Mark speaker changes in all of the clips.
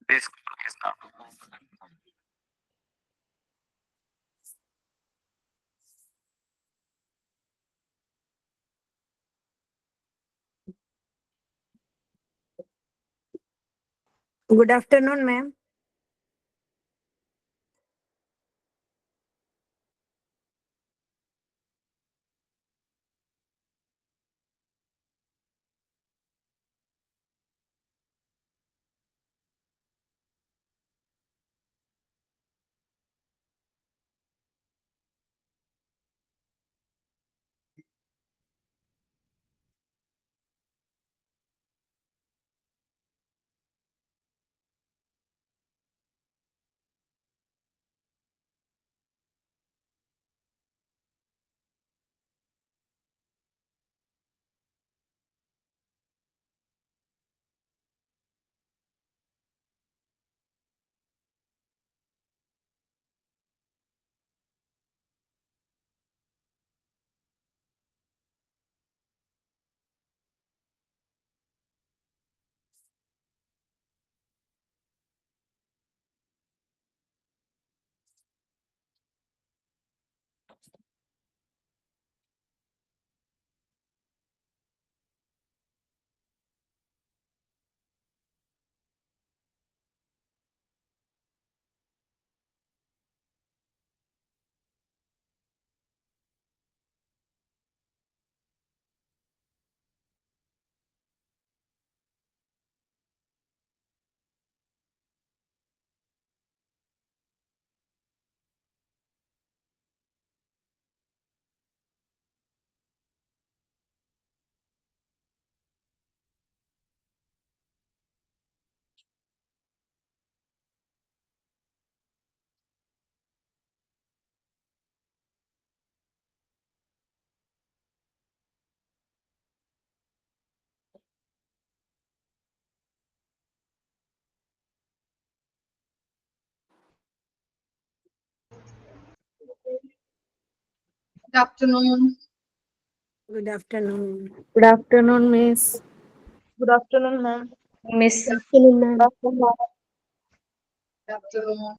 Speaker 1: Good afternoon, ma'am.
Speaker 2: Good afternoon.
Speaker 1: Good afternoon.
Speaker 3: Good afternoon, Miss.
Speaker 4: Good afternoon, ma'am.
Speaker 5: Miss.
Speaker 2: Good
Speaker 3: Afternoon, ma'am.
Speaker 2: afternoon.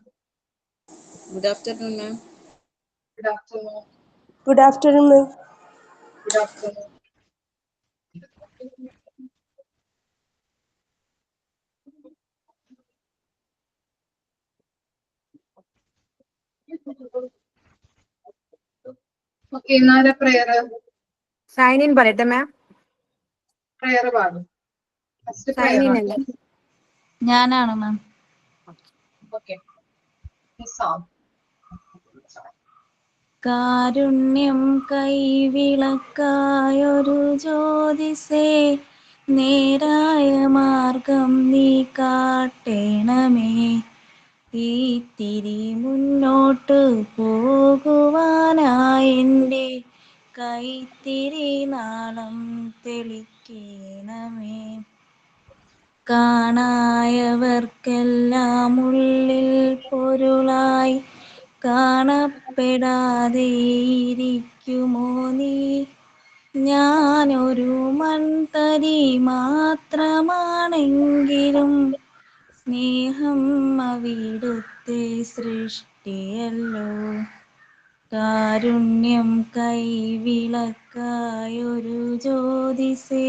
Speaker 5: Good afternoon, ma'am.
Speaker 2: Good afternoon.
Speaker 4: Good afternoon, ma'am.
Speaker 2: Good afternoon. Okay, now
Speaker 1: Sign in പറയട്ടെ ma'am.
Speaker 2: prayer പാടും. First
Speaker 1: Sign
Speaker 2: prayer
Speaker 1: in
Speaker 2: ആണ്.
Speaker 1: അല്ലേ?
Speaker 5: ഞാനാണ് മാം.
Speaker 2: Okay. This song.
Speaker 5: കാരുണ്യം കൈവിളക്കായൊരു ജ്യോതിസേ, നേരായ മാർഗം നീ കാട്ടേണമേ. ഈ തിരി മുന്നോട്ട് പോകുവാനായെൻ്റെ കൈത്തിരി നാളം തെളിക്കേണമേ. കാണായവർക്കെല്ലാം ഉള്ളിൽ പൊരുളായി കാണപ്പെടാതെ ഇരിക്കുമോ നീ? ഞാനൊരു മൺതരി മാത്രമാണെങ്കിലും സ്നേഹം അവിടുത്തെ സൃഷ്ടിയല്ലോ. കാരുണ്യം കൈവിളക്കായൊരു ജ്യോതിസേ,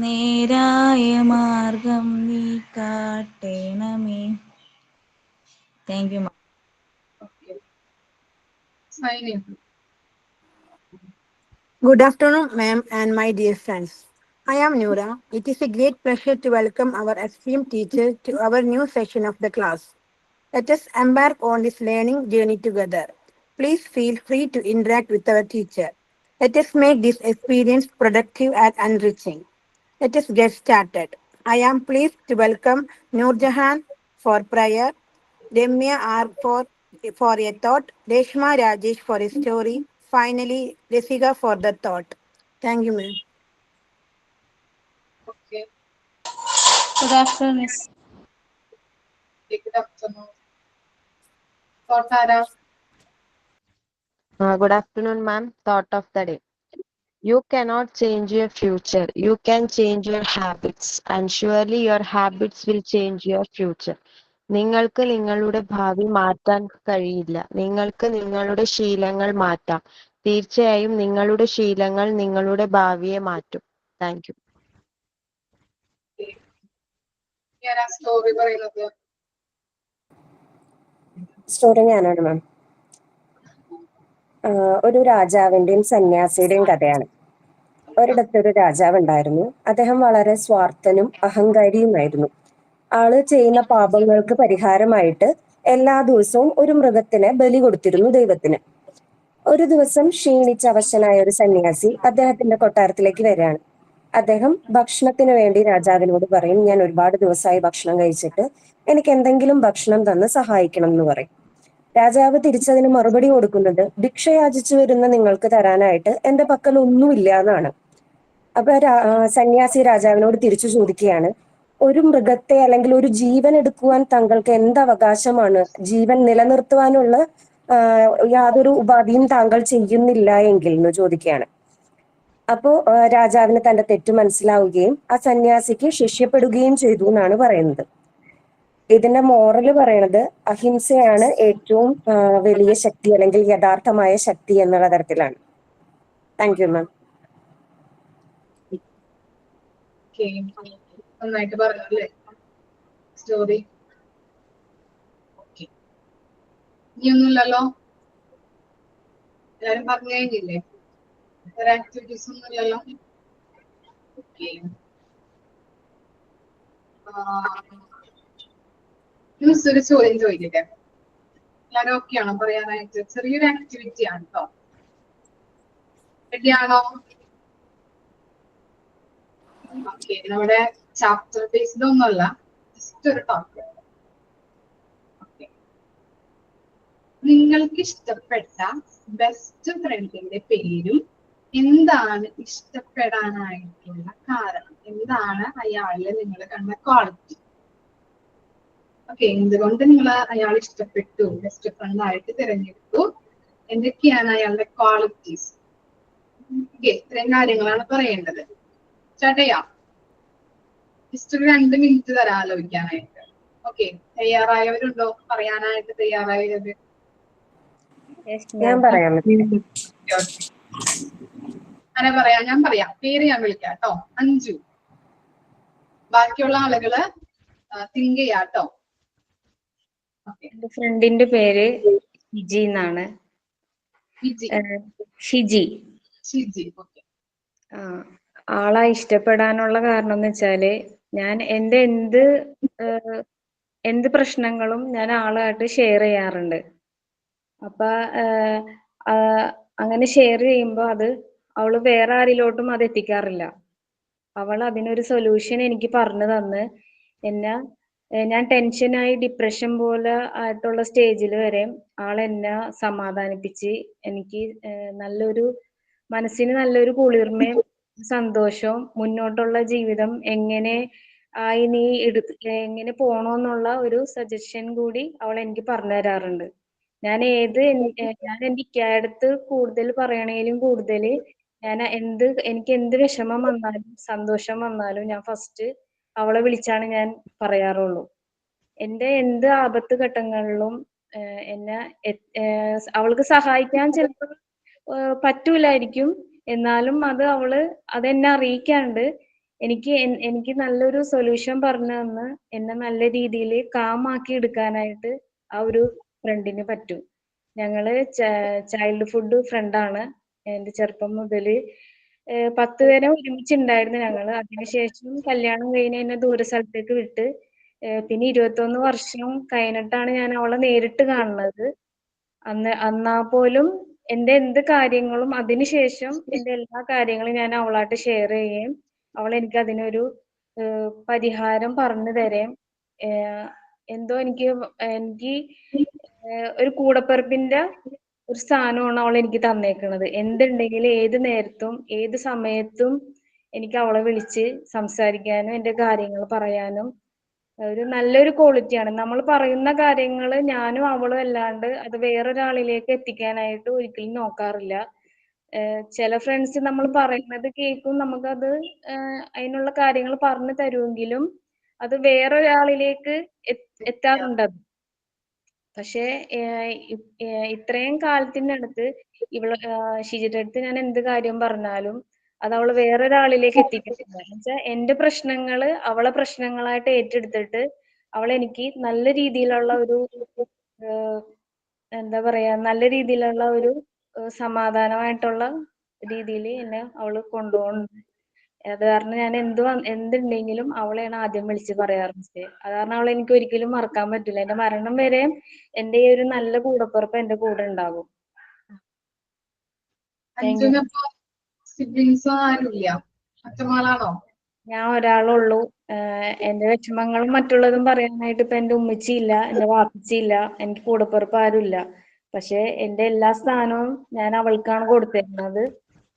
Speaker 5: നേരായ മാർഗം നീ കാട്ടേണമേ. Thank you ma'am.
Speaker 2: Okay. Sign in.
Speaker 1: Good afternoon, ma'am, and my dear friends. I am Noora. It is a great pleasure to welcome our esteemed teacher to our new session of the class. Let us embark on this learning journey together. Please feel free to interact with our teacher. Let us make this experience productive and enriching. Let us get started. I am pleased to welcome Noor Jahan for prayer, Demya R for a thought, Reshma Rajesh for a story, finally Resiga for the thought. Thank you, ma'am.
Speaker 2: Okay.
Speaker 5: Good afternoon, Miss.
Speaker 2: Good afternoon. Thought ആരാ?
Speaker 3: Good afternoon, ma'am. Thought of the day.
Speaker 6: You cannot change your future. You can change your habits, and surely your habits will change your future. നിങ്ങൾക്ക് നിങ്ങളുടെ ഭാവി മാറ്റാൻ കഴിയില്ല. നിങ്ങൾക്ക് നിങ്ങളുടെ ശീലങ്ങൾ മാറ്റാം. തീർച്ചയായും നിങ്ങളുടെ ശീലങ്ങൾ നിങ്ങളുടെ ഭാവിയെ മാറ്റും. Thank you.
Speaker 2: ഞാൻ ആ സ്റ്റോറി പറയുന്നത്
Speaker 7: സ്റ്റോറി ഞാനാണ് മാം. ഒരു രാജാവിന്റെയും സന്യാസിയുടെയും കഥയാണ്. ഒരിടത്തൊരു രാജാവ് ഉണ്ടായിരുന്നു. അദ്ദേഹം വളരെ സ്വാർത്ഥനും അഹങ്കാരിയുമായിരുന്നു. ആള് ചെയ്യുന്ന പാപങ്ങൾക്ക് പരിഹാരമായിട്ട് എല്ലാ ദിവസവും ഒരു മൃഗത്തിനെ ബലി കൊടുത്തിരുന്നു ദൈവത്തിന്. ഒരു ദിവസം ക്ഷീണിച്ച അവശനായ ഒരു സന്യാസി അദ്ദേഹത്തിന്റെ കൊട്ടാരത്തിലേക്ക് വരികയാണ്. അദ്ദേഹം ഭക്ഷണത്തിന് വേണ്ടി രാജാവിനോട് പറയും, ഞാൻ ഒരുപാട് ദിവസമായി ഭക്ഷണം കഴിച്ചിട്ട് എനിക്ക് എന്തെങ്കിലും ഭക്ഷണം തന്ന് സഹായിക്കണം എന്ന് പറയും. രാജാവ് തിരിച്ചതിന് മറുപടി കൊടുക്കുന്നത്, ഭിക്ഷ യാചിച്ചു വരുന്ന നിങ്ങൾക്ക് തരാനായിട്ട് എന്റെ പക്കൽ ഒന്നുമില്ല എന്നാണ്. അപ്പൊ സന്യാസി രാജാവിനോട് തിരിച്ചു ചോദിക്കുകയാണ്, ഒരു മൃഗത്തെ അല്ലെങ്കിൽ ഒരു ജീവൻ എടുക്കുവാൻ താങ്കൾക്ക് എന്ത് അവകാശമാണ്? ജീവൻ നിലനിർത്തുവാനുള്ള യാതൊരു ഉപാധിയും താങ്കൾ ചെയ്യുന്നില്ല എങ്കിൽ എന്ന് ചോദിക്കുകയാണ്. അപ്പോ രാജാവിന് തന്റെ തെറ്റ് മനസ്സിലാവുകയും ആ സന്യാസിക്ക് ശിക്ഷിക്കപ്പെടുകയും ചെയ്തു എന്നാണ് പറയുന്നത്. ഇതിന്റെ മോറൽ പറയണത് അഹിംസയാണ് ഏറ്റവും വലിയ ശക്തി അല്ലെങ്കിൽ യഥാർത്ഥമായ ശക്തി എന്നുള്ള തരത്തിലാണ്. താങ്ക് യു മാം.
Speaker 2: നന്നായിട്ട് പറഞ്ഞു അല്ലേ സ്റ്റോറി? ഓക്കെ, ഇനിയൊന്നുമില്ലല്ലോ? എല്ലാരും പറഞ്ഞു കഴിഞ്ഞില്ലേ? വേറെ ആക്ടിവിറ്റീസ് ഒന്നും ഇല്ലല്ലോ? ഓക്കെ, മിസ് ഒരു ചോദ്യം ചോദിക്കട്ടെ? എല്ലാരും ഓക്കെ ആണോ പറയാനായിട്ട്? ചെറിയൊരു ആക്ടിവിറ്റി ആണ് കേട്ടോ. റെഡിയാണോ? ഓക്കെ, നമ്മുടെ ചാപ്റ്റർ ബേസ്ഡ് ഒന്നുമല്ല, ജസ്റ്റ് ഒരു ടോപ്പിക്. ഓക്കെ, നിങ്ങൾക്ക് ഇഷ്ടപ്പെട്ട ബെസ്റ്റ് ഫ്രണ്ടിന്റെ പേരും എന്താണ് ഇഷ്ടപ്പെടാനായിട്ടുള്ള കാരണം? എന്താണ് അയാളിൽ നിങ്ങൾ കണ്ട ക്വാളിറ്റി? ഓക്കെ, എന്തുകൊണ്ട് നിങ്ങൾ അയാൾ ഇഷ്ടപ്പെട്ടു, ബെസ്റ്റ് ഫ്രണ്ട് ആയിട്ട് തിരഞ്ഞെടുത്തു? എന്തൊക്കെയാണ് അയാളുടെ ക്വാളിറ്റീസ്? ഓക്കെ, ഇത്രയും കാര്യങ്ങളാണ് പറയേണ്ടത്. സ്റ്റാർട്ട് ചെയ്യാം. ജസ്റ്റ് ഒരു 2 മിനിറ്റ് തരാം ആലോചിക്കാനായിട്ട്. ഓക്കെ, തയ്യാറായവരുണ്ടോ പറയാനായിട്ട്? തയ്യാറായത്?
Speaker 7: ഞാൻ പറയാം.
Speaker 2: അങ്ങനെ പറയാം, ഞാൻ പറയാം. പേര് ഞാൻ വിളിക്കാം കേട്ടോ. അഞ്ജു. ബാക്കിയുള്ള ആളുകള് തിങ്ക് ചെയ്യാട്ടോ.
Speaker 3: എന്റെ ഫ്രണ്ടിന്റെ പേര് ഹിജി എന്നാണ്. ഹിജി.
Speaker 2: ഷിജി. ഓക്കെ.
Speaker 3: ആളെ ഇഷ്ടപ്പെടാനുള്ള കാരണം എന്ന് വെച്ചാല്, ഞാൻ എന്റെ എന്ത് പ്രശ്നങ്ങളും ഞാൻ ആളായിട്ട് ഷെയർ ചെയ്യാറുണ്ട്. അപ്പൊ അങ്ങനെ ഷെയർ ചെയ്യുമ്പോ അത് അവള് വേറെ ആരിലോട്ടും അത് എത്തിക്കാറില്ല. അവൾ അതിനൊരു സൊല്യൂഷൻ എനിക്ക് പറഞ്ഞു തന്ന് ഞാൻ ടെൻഷനായി ഡിപ്രഷൻ പോലെ ആയിട്ടുള്ള സ്റ്റേജിൽ വരെ ആളെന്നെ സമാധാനിപ്പിച്ച് എനിക്ക് മനസ്സിന് നല്ലൊരു കുളിർമയും സന്തോഷവും മുന്നോട്ടുള്ള ജീവിതം എങ്ങനെ എങ്ങനെ പോണോന്നുള്ള ഒരു സജഷൻ കൂടി അവൾ എനിക്ക് പറഞ്ഞു തരാറുണ്ട്. ഞാൻ എന്റെ ഇക്കടുത്ത് കൂടുതൽ പറയണേലും കൂടുതൽ എനിക്ക് എന്ത് വിഷമം വന്നാലും സന്തോഷം വന്നാലും ഞാൻ ഫസ്റ്റ് അവളെ വിളിച്ചാണ് ഞാൻ പറയാറുള്ളൂ. എന്റെ എന്ത് ആപത്ത് ഘട്ടങ്ങളിലും അവൾക്ക് സഹായിക്കാൻ ചിലപ്പോൾ പറ്റൂലായിരിക്കും. എന്നാലും അതെന്നെ അറിയിക്കാണ്ട് എനിക്ക് നല്ലൊരു സൊല്യൂഷൻ പറഞ്ഞു തന്ന് എന്നെ നല്ല രീതിയിൽ കാമാക്കി എടുക്കാനായിട്ട് ആ ഒരു ഫ്രണ്ടിന് പറ്റും. ഞങ്ങള് ചൈൽഡ്ഹുഡ് ഫ്രണ്ടാണ്. എന്റെ ചെറുപ്പം മുതല് 10 വരെ ഒരുമിച്ചുണ്ടായിരുന്നു ഞങ്ങള്. അതിനുശേഷം കല്യാണം കഴിഞ്ഞ് എന്നെ ദൂര സ്ഥലത്തേക്ക് വിട്ട് പിന്നെ 21 വർഷം കഴിഞ്ഞിട്ടാണ് ഞാൻ അവളെ നേരിട്ട് കാണുന്നത്. എന്നാ പോലും എന്റെ എന്ത് കാര്യങ്ങളും അതിനുശേഷം എന്റെ എല്ലാ കാര്യങ്ങളും ഞാൻ അവളായിട്ട് ഷെയർ ചെയ്യുകയും അവൾ എനിക്ക് അതിനൊരു പരിഹാരം പറഞ്ഞു തരുകയും എന്തോ എനിക്ക് ഒരു കൂടപ്പിറപ്പിന്റെ ഒരു സ്ഥാനമാണ് അവൾ എനിക്ക് തന്നേക്കുന്നത്. എന്തുണ്ടെങ്കിലും ഏത് നേരത്തും ഏത് സമയത്തും എനിക്ക് അവളെ വിളിച്ച് സംസാരിക്കാനും എന്റെ കാര്യങ്ങൾ പറയാനും ഒരു നല്ലൊരു ക്വാളിറ്റിയാണ്. നമ്മൾ പറയുന്ന കാര്യങ്ങൾ ഞാനും അവളും അല്ലാണ്ട് അത് വേറൊരാളിലേക്ക് എത്തിക്കാനായിട്ട് ഒരിക്കലും നോക്കാറില്ല. ചില ഫ്രണ്ട്സ് നമ്മൾ പറയുന്നത് കേൾക്കും, നമുക്കത് അതിനുള്ള കാര്യങ്ങൾ പറഞ്ഞു തരുമെങ്കിലും അത് വേറൊരാളിലേക്ക് എത്താറുണ്ട്. പക്ഷെ ഇത്രയും കാലത്തിനടുത്ത് ഷിജിയുടെ അടുത്ത് ഞാൻ എന്ത് കാര്യം പറഞ്ഞാലും അത് അവള് വേറൊരാളിലേക്ക് എത്തിക്കുന്നില്ല. എന്നുവെച്ചാൽ എന്റെ പ്രശ്നങ്ങള് അവളെ പ്രശ്നങ്ങളായിട്ട് ഏറ്റെടുത്തിട്ട് അവൾ എനിക്ക് നല്ല രീതിയിലുള്ള ഒരു എന്താ പറയാ, നല്ല രീതിയിലുള്ള ഒരു സമാധാനമായിട്ടുള്ള രീതിയിൽ എന്നെ അവള് കൊണ്ടുപോകുന്നുണ്ട്. അത് കാരണം ഞാൻ എന്തുണ്ടെങ്കിലും അവളെയാണ് ആദ്യം വിളിച്ച് പറയാറുണ്ട്. അത് കാരണം അവളെ എനിക്ക് ഒരിക്കലും മറക്കാൻ പറ്റില്ല. എന്റെ മരണം വരെ എന്റെ ഈ ഒരു നല്ല കൂടപ്പിറപ്പ് എന്റെ കൂടെ ഉണ്ടാകും.
Speaker 2: അഞ്ജുനപ്പോ സിബ്ലിങ്സ് ആരുമില്ല, ഒറ്റമോളാണോ?
Speaker 3: ഞാൻ ഒരാളുള്ളൂ. എന്റെ വിഷമങ്ങളും മറ്റുള്ളതും പറയാനായിട്ട് ഇപ്പൊ എന്റെ ഉമ്മച്ചിയില്ല, എന്റെ വാപ്പച്ചിയില്ല, എനിക്ക് കൂടപ്പിറപ്പ് ആരുമില്ല. പക്ഷെ എന്റെ എല്ലാ സ്ഥാനവും ഞാൻ അവൾക്കാണ് കൊടുത്തിരുന്നത്.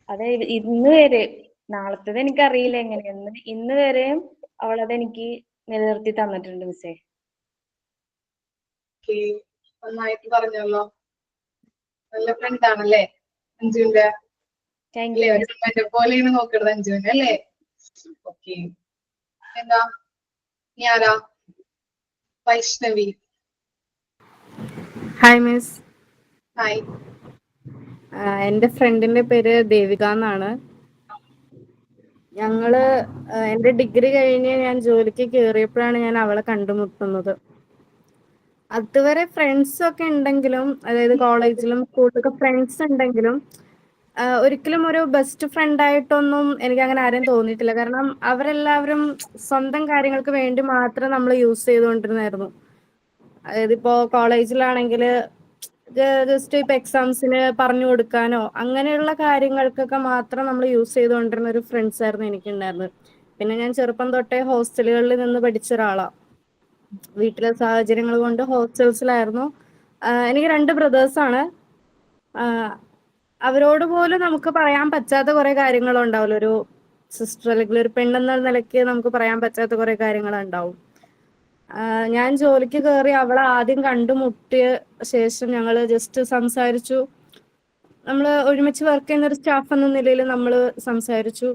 Speaker 3: അത് ഇന്ന് വരെ, നാളത്തേത് എനിക്കറിയില്ല എങ്ങനെയെന്ന്, ഇന്ന് വരെയും അവൾ അതെനിക്ക് നിലനിർത്തി തന്നിട്ടുണ്ട് മിസ്സേ.
Speaker 2: നന്നായിട്ട് പറഞ്ഞല്ലോ. നല്ല ഫ്രണ്ട് ആണല്ലേ അഞ്ജുവിന്റെ?
Speaker 3: താങ്ക്
Speaker 2: അല്ലേ,
Speaker 3: യു.
Speaker 2: ഒരു ഫ്രണ്ട് പോലെയാണ് നോക്കുന്നത് അഞ്ജുവിനെ അല്ലേ? ഓക്കെ. എന്താ ഞാനാ വൈഷ്ണവി.
Speaker 8: Hi miss.
Speaker 2: ഹായ്.
Speaker 8: എൻ്റെ ഫ്രണ്ടിന്റെ പേര് ദേവിക എന്നാണ്. ഞങ്ങള് എൻ്റെ ഡിഗ്രി കഴിഞ്ഞ് ഞാൻ ജോലിക്ക് കയറിയപ്പോഴാണ് ഞാൻ അവളെ കണ്ടുമുട്ടുന്നത്. അതുവരെ ഫ്രണ്ട്സ് ഒക്കെ ഉണ്ടെങ്കിലും, അതായത് കോളേജിലും സ്കൂളിലൊക്കെ ഫ്രണ്ട്സ് ഉണ്ടെങ്കിലും ഒരിക്കലും ഒരു ബെസ്റ്റ് ഫ്രണ്ട് ആയിട്ടൊന്നും എനിക്ക് അങ്ങനെ ആരെയും തോന്നിയിട്ടില്ല. കാരണം അവരെല്ലാവരും സ്വന്തം കാര്യങ്ങൾക്ക് വേണ്ടി മാത്രം നമ്മൾ യൂസ് ചെയ്തുകൊണ്ടിരുന്നായിരുന്നു. അതായത് ഇപ്പോ കോളേജിലാണെങ്കിൽ ജസ്റ്റ് ഇപ്പൊ എക്സാംസിന് പറഞ്ഞു കൊടുക്കാനോ അങ്ങനെയുള്ള കാര്യങ്ങൾക്കൊക്കെ മാത്രം നമ്മൾ യൂസ് ചെയ്തുകൊണ്ടിരുന്ന ഒരു ഫ്രണ്ട്സ് ആയിരുന്നു എനിക്കുണ്ടായിരുന്നത്. പിന്നെ ഞാൻ ചെറുപ്പം തൊട്ടേ ഹോസ്റ്റലുകളിൽ നിന്ന് പഠിച്ച ഒരാളാണ്. വീട്ടിലെ സാഹചര്യങ്ങൾ കൊണ്ട് ഹോസ്റ്റൽസിലായിരുന്നു. എനിക്ക് 2 ബ്രദേഴ്സാണ്. അവരോട് പോലും നമുക്ക് പറയാൻ പറ്റാത്ത കുറെ കാര്യങ്ങളുണ്ടാവുമല്ലോ. ഒരു സിസ്റ്റർ അല്ലെങ്കിൽ ഒരു പെണ്ണെന്ന നിലയ്ക്ക് നമുക്ക് പറയാൻ പറ്റാത്ത കുറെ കാര്യങ്ങളുണ്ടാവും. ഞാൻ ജോലിക്ക് കയറി അവളെ ആദ്യം കണ്ടുമുട്ടിയ ശേഷം ഞങ്ങൾ ജസ്റ്റ് സംസാരിച്ചു. നമ്മൾ ഒരുമിച്ച് വർക്ക് ചെയ്യുന്ന ഒരു സ്റ്റാഫ് എന്ന നിലയിൽ നമ്മൾ സംസാരിച്ചു.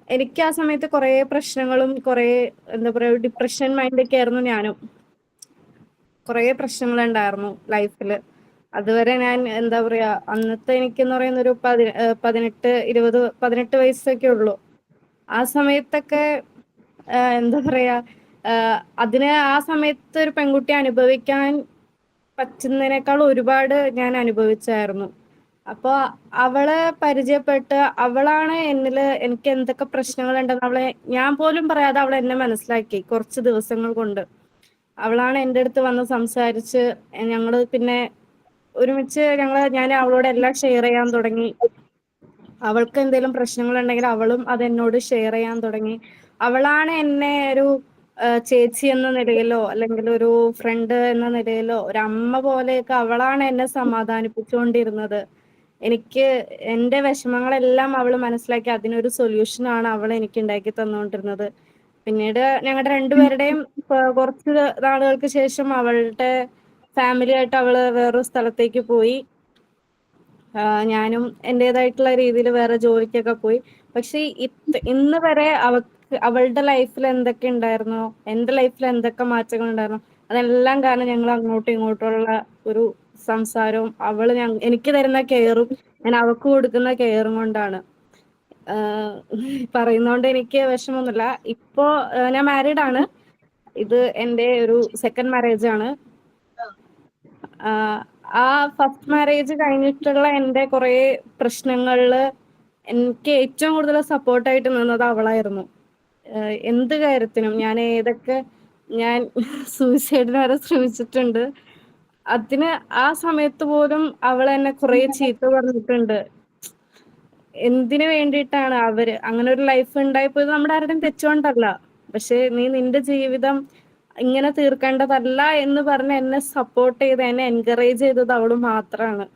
Speaker 8: എനിക്ക് ആ സമയത്ത് കുറേ പ്രശ്നങ്ങളും കുറേ എന്താ പറയുക ഡിപ്രഷൻ മൈൻഡൊക്കെ ആയിരുന്നു. ഞാനും കുറേ പ്രശ്നങ്ങളുണ്ടായിരുന്നു ലൈഫിൽ. അതുവരെ ഞാൻ എന്താ പറയാ, അന്നത്തെ എനിക്കെന്ന് പറയുന്ന ഒരു 18 വയസ്സൊക്കെ ഉള്ളൂ. ആ സമയത്തൊക്കെ എന്താ പറയാ, അതിന് ആ സമയത്ത് ഒരു പെൺകുട്ടി അനുഭവിക്കാൻ പറ്റുന്നതിനേക്കാൾ ഒരുപാട് ഞാൻ അനുഭവിച്ചായിരുന്നു. അപ്പോൾ അവളെ പരിചയപ്പെട്ട് അവളാണ് എനിക്ക് എന്തൊക്കെ പ്രശ്നങ്ങളുണ്ടെന്ന് അവളെ ഞാൻ പോലും പറയാതെ അവൾ എന്നെ മനസ്സിലാക്കി കുറച്ച് ദിവസങ്ങൾ കൊണ്ട്. അവളാണ് എൻ്റെ അടുത്ത് വന്ന് സംസാരിച്ച് ഞങ്ങൾ പിന്നെ ഒരുമിച്ച് ഞാൻ അവളോട് എല്ലാം ഷെയർ ചെയ്യാൻ തുടങ്ങി. അവൾക്ക് എന്തെങ്കിലും പ്രശ്നങ്ങളുണ്ടെങ്കിൽ അവളും അത് എന്നോട് ഷെയർ ചെയ്യാൻ തുടങ്ങി. അവളാണ് എന്നെ ഒരു ചേച്ചി എന്ന നിലയിലോ അല്ലെങ്കിൽ ഒരു ഫ്രണ്ട് എന്ന നിലയിലോ ഒരു അമ്മ പോലെയൊക്കെ അവളാണ് എന്നെ സമാധാനിപ്പിച്ചുകൊണ്ടിരുന്നത്. എനിക്ക് എൻ്റെ വിഷമങ്ങളെല്ലാം അവൾ മനസ്സിലാക്കി അതിനൊരു സൊല്യൂഷനാണ് അവൾ എനിക്ക് ഉണ്ടാക്കി തന്നുകൊണ്ടിരുന്നത്. പിന്നീട് ഞങ്ങളുടെ രണ്ടുപേരുടെയും കുറച്ച് നാളുകൾക്ക് ശേഷം അവളുടെ ഫാമിലി ആയിട്ട് അവള് വേറൊരു സ്ഥലത്തേക്ക് പോയി. ഞാനും എൻ്റെതായിട്ടുള്ള രീതിയിൽ വേറെ ജോലിക്കൊക്കെ പോയി. പക്ഷെ ഇന്ന് വരെ അവളുടെ ലൈഫിൽ എന്തൊക്കെ ഉണ്ടായിരുന്നോ, എൻ്റെ ലൈഫിൽ എന്തൊക്കെ മാറ്റങ്ങൾ ഉണ്ടായിരുന്നോ, അതെല്ലാം കാരണം ഞങ്ങൾ അങ്ങോട്ടും ഇങ്ങോട്ടുള്ള ഒരു സംസാരവും എനിക്ക് തരുന്ന കെയറും ഞാൻ അവൾക്ക് കൊടുക്കുന്ന കെയറും കൊണ്ടാണ്. പറയുന്നോണ്ട് എനിക്ക് വിഷമമൊന്നുമില്ല. ഇപ്പോ ഞാൻ മാരീഡ് ആണ്. ഇത് എൻ്റെ ഒരു സെക്കൻഡ് മാരേജ് ആണ്. ആ ഫസ്റ്റ് മാരേജ് കഴിഞ്ഞിട്ടുള്ള എൻ്റെ കുറേ പ്രശ്നങ്ങളില് എനിക്ക് ഏറ്റവും കൂടുതൽ സപ്പോർട്ടായിട്ട് നിന്നത് അവളായിരുന്നു. എന്ത് കാര്യത്തിനും ഞാൻ സൂയിസൈഡിന് വരെ ശ്രമിച്ചിട്ടുണ്ട്. അതിന് ആ സമയത്ത് പോലും അവൾ എന്നെ കുറേ ചീത്ത പറഞ്ഞിട്ടുണ്ട്. എന്തിനു വേണ്ടിയിട്ടാണ് അങ്ങനെ ഒരു ലൈഫ് ഉണ്ടായിപ്പോയത്? നമ്മുടെ ആരുടെയും തെറ്റുകൊണ്ടല്ല. പക്ഷെ നീ നിന്റെ ജീവിതം ഇങ്ങനെ തീർക്കേണ്ടതല്ല എന്ന് പറഞ്ഞ് എന്നെ സപ്പോർട്ട് ചെയ്ത് എന്നെ എൻകറേജ് ചെയ്തത് അവള് മാത്രമാണ്.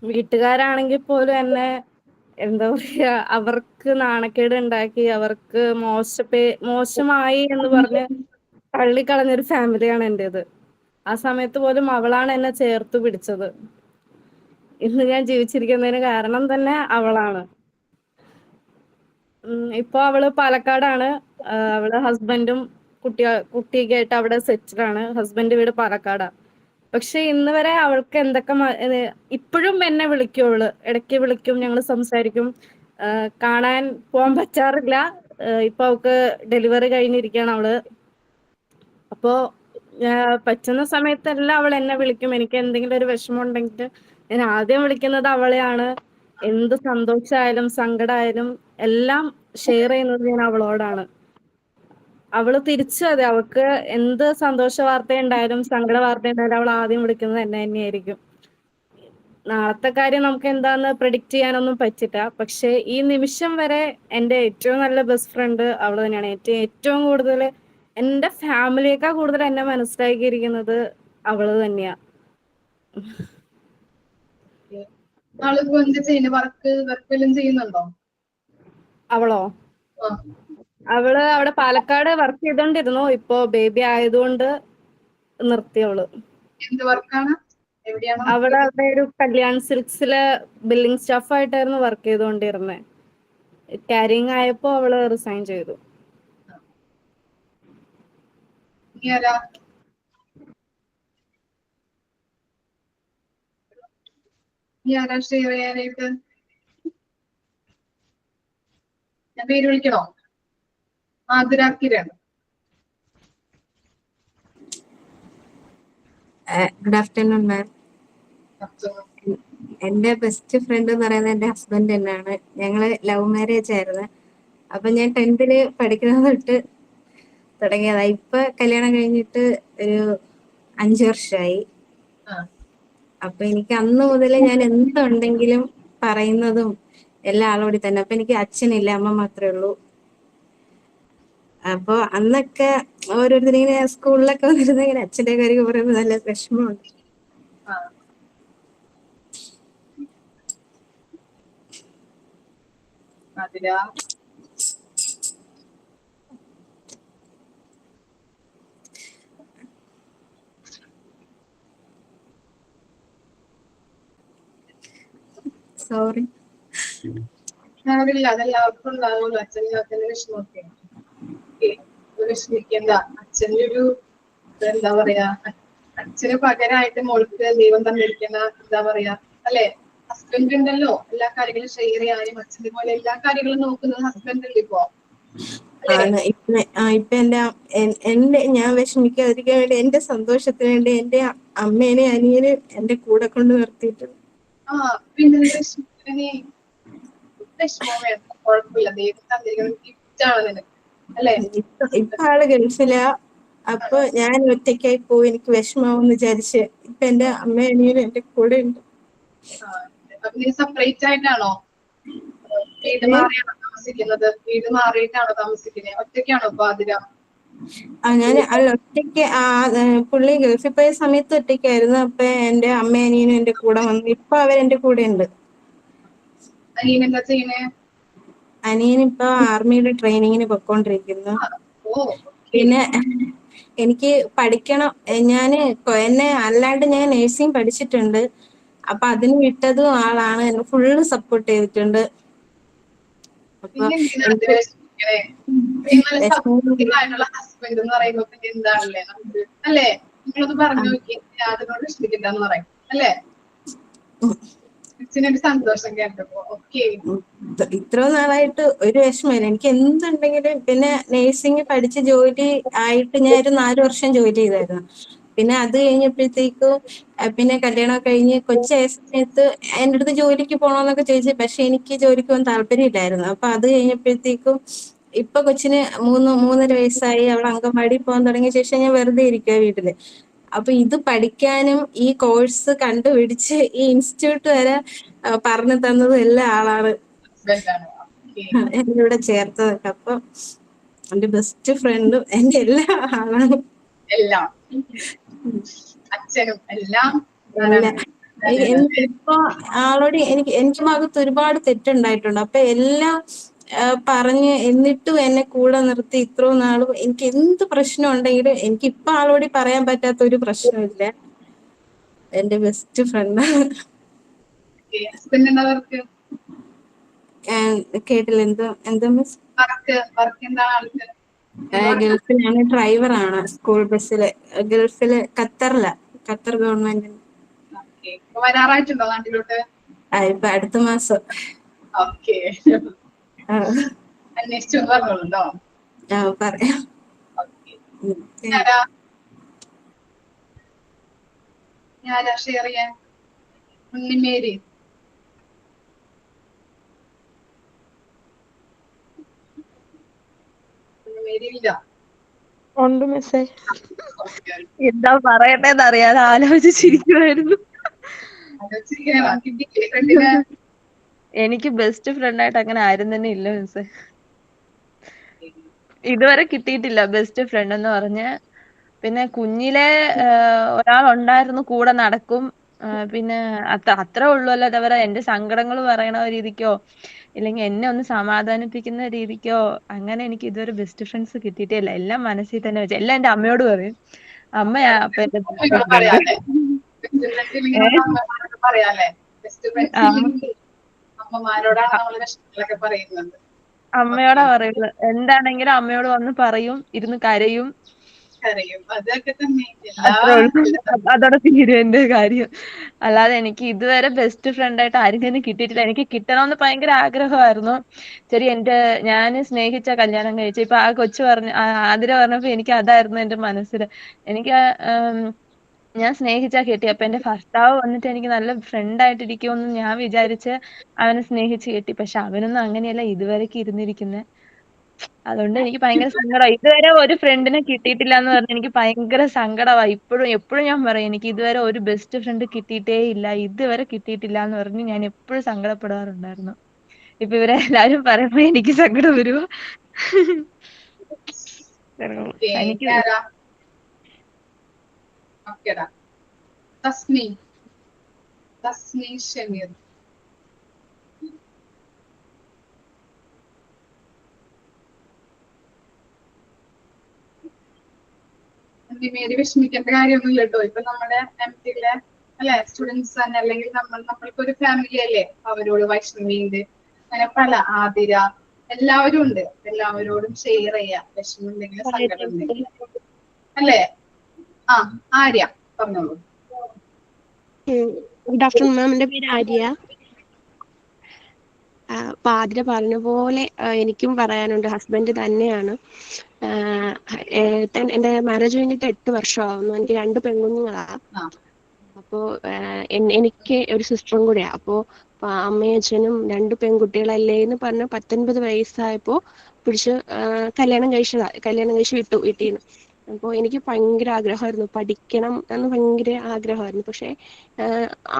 Speaker 8: വീട്ടുകാരാണെങ്കിൽ പോലും എന്നെ എന്താ പറയാ, അവർക്ക് നാണക്കേട് ഉണ്ടാക്കി അവർക്ക് മോശമായി എന്ന് പറഞ്ഞ് തള്ളിക്കളഞ്ഞൊരു ഫാമിലിയാണ് എൻ്റെത്. ആ സമയത്ത് പോലും അവളാണ് എന്നെ ചേർത്ത് പിടിച്ചത്. ഇന്ന് ഞാൻ ജീവിച്ചിരിക്കുന്നതിന് കാരണം തന്നെ അവളാണ്. ഇപ്പൊ അവള് പാലക്കാടാണ്. അവള് ഹസ്ബൻഡും കുട്ടിയൊക്കെ ആയിട്ട് അവിടെ സെറ്റിൽഡ് ആണ്. ഹസ്ബൻഡ് വീട് പാലക്കാടാ. പക്ഷെ ഇന്ന് വരെ അവൾക്ക് എന്തൊക്കെ ഇപ്പോഴും എന്നെ വിളിക്കും അവള്. ഇടയ്ക്ക് വിളിക്കും, ഞങ്ങൾ സംസാരിക്കും. കാണാൻ പോവാൻ പറ്റാറില്ല. ഇപ്പൊ അവൾക്ക് ഡെലിവറി കഴിഞ്ഞിരിക്കുകയാണ് അവള്. അപ്പോ പറ്റുന്ന സമയത്തെല്ലാം അവൾ എന്നെ വിളിക്കും. എനിക്ക് എന്തെങ്കിലും ഒരു വിഷമം ഉണ്ടെങ്കിൽ ഞാൻ ആദ്യം വിളിക്കുന്നത് അവളെയാണ്. എന്ത് സന്തോഷമായാലും സങ്കടമായാലും എല്ലാം ഷെയർ ചെയ്യുന്നത് ഞാൻ അവളോടാണ്. അവള് തിരിച്ചു അതെ, അവൾക്ക് എന്ത് സന്തോഷ വാർത്ത ഉണ്ടായാലും സങ്കട വാർത്ത ഉണ്ടായാലും അവൾ ആദ്യം വിളിക്കുന്നത് എന്നെ തന്നെയായിരിക്കും. നാളത്തെ കാര്യം നമുക്ക് എന്താന്ന് പ്രെഡിക്റ്റ് ചെയ്യാനൊന്നും പറ്റില്ല. പക്ഷെ ഈ നിമിഷം വരെ എന്റെ ഏറ്റവും നല്ല ബെസ്റ്റ് ഫ്രണ്ട് അവള് തന്നെയാണ്. ഏറ്റവും കൂടുതൽ എന്റെ ഫാമിലിയേക്കാൾ കൂടുതൽ എന്നെ മനസ്സിലാക്കിയിരിക്കുന്നത് അവള് തന്നെയാ.
Speaker 2: ആളിപ്പോ എന്ത് ചെയ്യുന്നു? വർക്ക് വല്ലതും ചെയ്യുന്നുണ്ടോ?
Speaker 8: അവളോ?
Speaker 2: ആ.
Speaker 8: അവള് അവിടെ പാലക്കാട് വർക്ക് ചെയ്തോണ്ടിരുന്നു. ഇപ്പൊ ബേബി ആയതുകൊണ്ട് നിർത്തി അവള്.
Speaker 2: എന്ത് വർക്കാണ്? എവിടെയാണ്?
Speaker 8: അവിടെ ഒരു കല്യാൺ സിൽക്സിലെ ബില്ലിംഗ് സ്റ്റാഫ് ആയിട്ടായിരുന്നു വർക്ക് ചെയ്തുകൊണ്ടിരുന്നത്. കാരിങ് ആയപ്പോ അവള് റിസൈൻ ചെയ്തു.
Speaker 2: ഇനി ആരാ? ഷെയർ ചെയ്യാനായിട്ട്? ഞാൻ പേര് വിളിക്കണോ? ആതിരാക്കിരാണ്.
Speaker 9: Good afternoon ma'am. എന്റെ ബെസ്റ്റ് ഫ്രണ്ട് എന്ന് പറയുന്നത് എന്റെ ഹസ്ബൻഡ് തന്നെയാണ്. ഞങ്ങള് ലവ് മാരേജ് ആയിരുന്നു. അപ്പൊ ഞാൻ 10th പഠിക്കുന്നത് തൊട്ട് തുടങ്ങിയതാ. ഇപ്പൊ കല്യാണം കഴിഞ്ഞിട്ട് ഒരു 5 വർഷമായി. അപ്പൊ എനിക്ക് അന്ന് മുതലേ ഞാൻ എന്തുണ്ടെങ്കിലും പറയുന്നതും എല്ലാ ആളോടി തന്നെ. അപ്പൊ എനിക്ക് അച്ഛനില്ല, അമ്മ മാത്രമേ ഉള്ളൂ. അപ്പൊ അന്നൊക്കെ ഓരോരുത്തരിങ്ങനെ സ്കൂളിലൊക്കെ വന്നിരുന്ന ഇങ്ങനെ അച്ഛന്റെ കാര്യം പറയുമ്പോൾ നല്ല വിഷമമുണ്ട്. സോറി.
Speaker 2: അതെല്ലാവർക്കും ഉണ്ടാവുമല്ലോ അച്ഛനില്ലാത്തതിന്റെ വിഷമമൊക്കെ. വിഷമിക്കണ്ട. അച്ഛൻ്റെ ഒരു എന്താ പറയാ, അച്ഛന് പകരമായിട്ട് മോൾക്ക് ദൈവം തന്നിരിക്കുന്ന എന്താ പറയാ അല്ലെ, ഹസ്ബൻഡ് ഉണ്ടല്ലോ. എല്ലാ കാര്യങ്ങളും ഷെയർ ചെയ്യാനും അച്ഛനെ പോലെ എല്ലാ കാര്യങ്ങളും നോക്കുന്നത് ഹസ്ബൻഡ് അല്ലേ ഇപ്പൊ.
Speaker 9: ഇപ്പൊ എന്റെ ഞാൻ വിഷമിക്കാതിരിക്കാൻ വേണ്ടി, എന്റെ സന്തോഷത്തിന് വേണ്ടി എന്റെ അമ്മേനെ അനിയനെ എന്റെ കൂടെ കൊണ്ട് നിർത്തിയിട്ടുണ്ട്.
Speaker 2: പിന്നെ വിഷമം വേണ്ട, കുഴപ്പമില്ല. ദൈവം തന്നിരിക്കുന്ന ഗിഫ്റ്റ് ആണ് നിനക്ക് അല്ലെ.
Speaker 9: ഇപ്പൊ ആള് ഗൾഫിലാ. അപ്പൊ ഞാൻ ഒറ്റയ്ക്കായി പോയി, എനിക്ക് വിഷമാവെന്ന് വിചാരിച്ച് ഇപ്പൊ എന്റെ അമ്മ അനിയനും എന്റെ കൂടെ ഉണ്ട്.
Speaker 2: നീ സെപ്പറേറ്റ് ആയിട്ടാണോ വീട് മാറിയാണോ താമസിക്കുന്നത്? വീട് മാറിയിട്ടാണോ താമസിക്കുന്നത്? ഒറ്റയ്ക്കാണോ ഇപ്പൊ ആതിര?
Speaker 9: ഞാൻ ഒറ്റയ്ക്ക്, പുള്ളി ഗൾഫിൽ പോയ സമയത്ത് ഒറ്റയ്ക്കായിരുന്നു. അപ്പൊ എന്റെ അമ്മ അനിയനും എന്റെ കൂടെ വന്നു. ഇപ്പൊ അവരെന്റെ കൂടെ ഉണ്ട്.
Speaker 2: അനിയൻ എന്താ ചെയ്യണേ?
Speaker 9: അനിയൻ ഇപ്പൊ ആർമിയുടെ ട്രെയിനിങ്ങിന് പൊക്കോണ്ടിരിക്കുന്നു. പിന്നെ എനിക്ക് പഠിക്കണം. എന്നെ അല്ലാണ്ട് ഞാൻ നേഴ്സിംഗ് പഠിച്ചിട്ടുണ്ട്. അപ്പൊ അതിന് വിട്ടതും ആളാണ്. എന്നെ ഫുള്ള് സപ്പോർട്ട് ചെയ്തിട്ടുണ്ട്. അപ്പൊ
Speaker 2: ഹസ്ബൻഡ് എന്ന് പറയുമ്പോ പിന്നെ എന്താണല്ലേ നമുക്ക് അല്ലേ? നിങ്ങളത് പറഞ്ഞു നോക്കി, അതിനോട് വിഷമിക്കണ്ടെന്ന് പറയും അല്ലേ? അച്ഛനൊരു സന്തോഷം കേട്ടപ്പോ. ഓക്കെ,
Speaker 9: ഇത്ര നാളായിട്ട് ഒരു വിഷമമില്ല. എനിക്ക് എന്തുണ്ടെങ്കിലും. പിന്നെ നേഴ്സിംഗ് പഠിച്ച് ജോലി ആയിട്ട് ഞാൻ ഒരു 4 വർഷം ജോലി ചെയ്തായിരുന്നു. പിന്നെ അത് കഴിഞ്ഞപ്പോഴത്തേക്കും പിന്നെ കല്യാണം കഴിഞ്ഞ് കൊച്ചായ സമയത്ത് എൻ്റെ അടുത്ത് ജോലിക്ക് പോകണമെന്നൊക്കെ ചോദിച്ചു. പക്ഷെ എനിക്ക് ജോലിക്ക് പോകാൻ താല്പര്യമില്ലായിരുന്നു. അപ്പൊ അത് കഴിഞ്ഞപ്പോഴത്തേക്കും ഇപ്പൊ കൊച്ചിന് 3.5 വയസ്സായി. അവൾ അംഗൻവാടി പോകാൻ തുടങ്ങിയ ശേഷം ഞാൻ വെറുതെ ഇരിക്കുക വീട്ടില്. അപ്പൊ ഇത് പഠിക്കാനും ഈ കോഴ്സ് കണ്ടുപിടിച്ച് ഈ ഇൻസ്റ്റിറ്റ്യൂട്ട് വരെ പറഞ്ഞു തന്നതും എല്ലാ ആളാണ് എന്നെ ഇവിടെ ചേർത്തതൊക്കെ. അപ്പൊ എന്റെ ബെസ്റ്റ് ഫ്രണ്ടും എന്റെ എല്ലാ ആളാണ്.
Speaker 2: എല്ലാം അച്ഛനും എല്ലാം.
Speaker 9: ഇപ്പൊ ആളോട് എനിക്ക് ഭാഗത്ത് ഒരുപാട് തെറ്റുണ്ടായിട്ടുണ്ട്. അപ്പൊ എല്ലാം പറഞ്ഞ് എന്നിട്ടും എന്നെ കൂടെ നിർത്തി ഇത്രയും നാളും. എനിക്ക് എന്ത് പ്രശ്നം ഉണ്ടെങ്കിലും എനിക്ക് ഇപ്പൊ ആളോട് പറയാൻ പറ്റാത്ത ഒരു പ്രശ്നമില്ല. എന്റെ ബെസ്റ്റ് ഫ്രണ്ടാണ്.
Speaker 2: ഹസ്ബൻഡ് എന്താ വർക്ക്?
Speaker 9: കേട്ടില്ല, എന്തോ മിസ്?
Speaker 2: വർക്ക് എന്താണ് ആൾക്ക്?
Speaker 9: ഗൾഫിലാണ്, ഡ്രൈവറാണ് സ്കൂൾ ബസ്സില്. ഗൾഫില് ഖത്തർ ഗവൺമെന്റ്.
Speaker 2: ഓക്കെ. വരാറായിട്ടുണ്ടോ നാട്ടിലോട്ട്?
Speaker 9: ഇപ്പൊ അടുത്ത മാസം.
Speaker 2: ഓക്കെ. അന്വേഷിച്ചു പറഞ്ഞോളൂട്ടോ.
Speaker 9: പറയാം.
Speaker 2: ഞാനാ ഷെയർ ചെയ്യാൻ? ഉണ്ണിമേരി. ഉണ്ണിമേരി ഇല്ല.
Speaker 10: ഉണ്ട് മിസ്സേ.
Speaker 2: ഓക്കെ.
Speaker 10: എന്താ പറയണ്ടേന്ന് അറിയാതെ ആലോചിച്ചിരിക്കുവായിരുന്നു. എനിക്ക് ബെസ്റ്റ് ഫ്രണ്ട് ആയിട്ട് അങ്ങനെ ആരും തന്നെ ഇല്ല മിസ്സേ. ഇതുവരെ കിട്ടിയിട്ടില്ല ബെസ്റ്റ് ഫ്രണ്ട് എന്ന് പറഞ്ഞ്. പിന്നെ കുഞ്ഞിലെ ഒരാളുണ്ടായിരുന്നു, കൂടെ നടക്കും. പിന്നെ അത്രേ ഉള്ളൂ. അല്ലാതെ അവരെ എന്റെ സങ്കടങ്ങൾ പറയണ രീതിക്കോ ഇല്ലെങ്കിൽ എന്നെ ഒന്ന് സമാധാനിപ്പിക്കുന്ന രീതിക്കോ അങ്ങനെ എനിക്ക് ഇതുവരെ ബെസ്റ്റ് ഫ്രണ്ട്സ് കിട്ടിയിട്ടേ ഇല്ല. എല്ലാം മനസ്സിൽ തന്നെ വെച്ച് എല്ലാം എന്റെ അമ്മയോട് പറയും. അമ്മയാ അപ്പൊ എന്റെ ബെസ്റ്റ് ഫ്രണ്ട്.
Speaker 2: പറയാല്ലേ, ബെസ്റ്റ് ഫ്രണ്ട്സ് അമ്മമാരോടാണ് നമ്മള് വിഷമങ്ങളൊക്കെ പറയുന്നത്.
Speaker 10: അമ്മയോടാ പറയുന്നത്. എന്താണെങ്കിലും അമ്മയോട് വന്ന് പറയും, ഇരുന്ന് കരയും.
Speaker 2: അതൊക്കെ തന്നെ
Speaker 10: അത്രേ ഉള്ളൂ. അതോടെ തീരും എന്റെ കാര്യം. അല്ലാതെ എനിക്ക് ഇതുവരെ ബെസ്റ്റ് ഫ്രണ്ട് ആയിട്ട് ആരും തന്നെ കിട്ടിയിട്ടില്ല. എനിക്ക് കിട്ടണമെന്ന് ഭയങ്കര ആഗ്രഹമായിരുന്നു. ശരി, ഞാൻ സ്നേഹിച്ച കല്യാണം കഴിച്ചു. ഇപ്പൊ ആ കൊച്ചു ആതിര പറഞ്ഞപ്പോ എനിക്ക് അതായിരുന്നു എന്റെ മനസ്സിൽ. എനിക്ക് ഞാൻ സ്നേഹിച്ചാ കെട്ടി. അപ്പൊ എന്റെ ഭർത്താവ് വന്നിട്ട് എനിക്ക് നല്ല ഫ്രണ്ട് ആയിട്ട് ഇരിക്കുമെന്ന് ഞാൻ വിചാരിച്ച് അവനെ സ്നേഹിച്ച് കെട്ടി. പക്ഷെ അവനൊന്നും അങ്ങനെയല്ല ഇതുവരെക്ക് ഇരുന്നിരിക്കുന്നത്. അതുകൊണ്ട് എനിക്ക് ഭയങ്കര സങ്കടമായി. ഇതുവരെ ഒരു ഫ്രണ്ടിനെ കിട്ടിയിട്ടില്ല എന്ന് പറഞ്ഞ് എനിക്ക് ഭയങ്കര സങ്കടമായി. എപ്പോഴും ഞാൻ പറയും എനിക്ക് ഇതുവരെ ഒരു ബെസ്റ്റ് ഫ്രണ്ട് കിട്ടിയിട്ടേ ഇല്ല, ഇതുവരെ കിട്ടിയിട്ടില്ല എന്ന് പറഞ്ഞ് ഞാൻ എപ്പോഴും സങ്കടപ്പെടാറുണ്ടായിരുന്നു. ഇപ്പൊ ഇവരെല്ലാരും പറയുമ്പോ എനിക്ക് സങ്കടം വരുമോ? എനിക്ക്
Speaker 2: ഷമീർ. ഉണ്ണിമേരി വിഷമിക്കേണ്ട കാര്യമൊന്നുമില്ല കേട്ടോ. ഇപ്പൊ നമ്മുടെ എംടിയിലെ അല്ലെ സ്റ്റുഡൻസ് തന്നെ, അല്ലെങ്കിൽ നമ്മൾക്കൊരു ഫാമിലി അല്ലേ. അവരോട് വൈഷ്ണവിയുണ്ട്, അങ്ങനെ പല ആതിര, എല്ലാവരും ഉണ്ട്. എല്ലാവരോടും ഷെയർ ചെയ്യാം വിഷമമുണ്ടെങ്കിലും സങ്കടം ഉണ്ടെങ്കിലും അല്ലേ. ആര്യ പറഞ്ഞോളൂ.
Speaker 11: ഗുഡ് ആഫ്റ്റർനൂൺ മാം, എൻ്റെ പേര് ആര്യ. അപ്പൊ ആതിര പറഞ്ഞ പോലെ എനിക്കും പറയാനുണ്ട്. ഹസ്ബൻഡ് തന്നെയാണ്. എൻ്റെ മാരേജ് കഴിഞ്ഞിട്ട് 8 വർഷമാവുന്നു. എനിക്ക് 2 പെൺകുഞ്ഞുങ്ങളാ. അപ്പോ എനിക്ക് ഒരു സിസ്റ്ററും കൂടെയാ. അപ്പോ അമ്മയും അച്ഛനും 2 പെൺകുട്ടികളല്ലേ എന്ന് പറഞ്ഞ് 19 വയസ്സായപ്പോ പിടിച്ച് കല്യാണം കഴിച്ച് വിട്ടു വീട്ടിൽ നിന്ന്. അപ്പോൾ എനിക്ക് ഭയങ്കര ആഗ്രഹമായിരുന്നു, പഠിക്കണം എന്ന് ഭയങ്കര ആഗ്രഹമായിരുന്നു. പക്ഷെ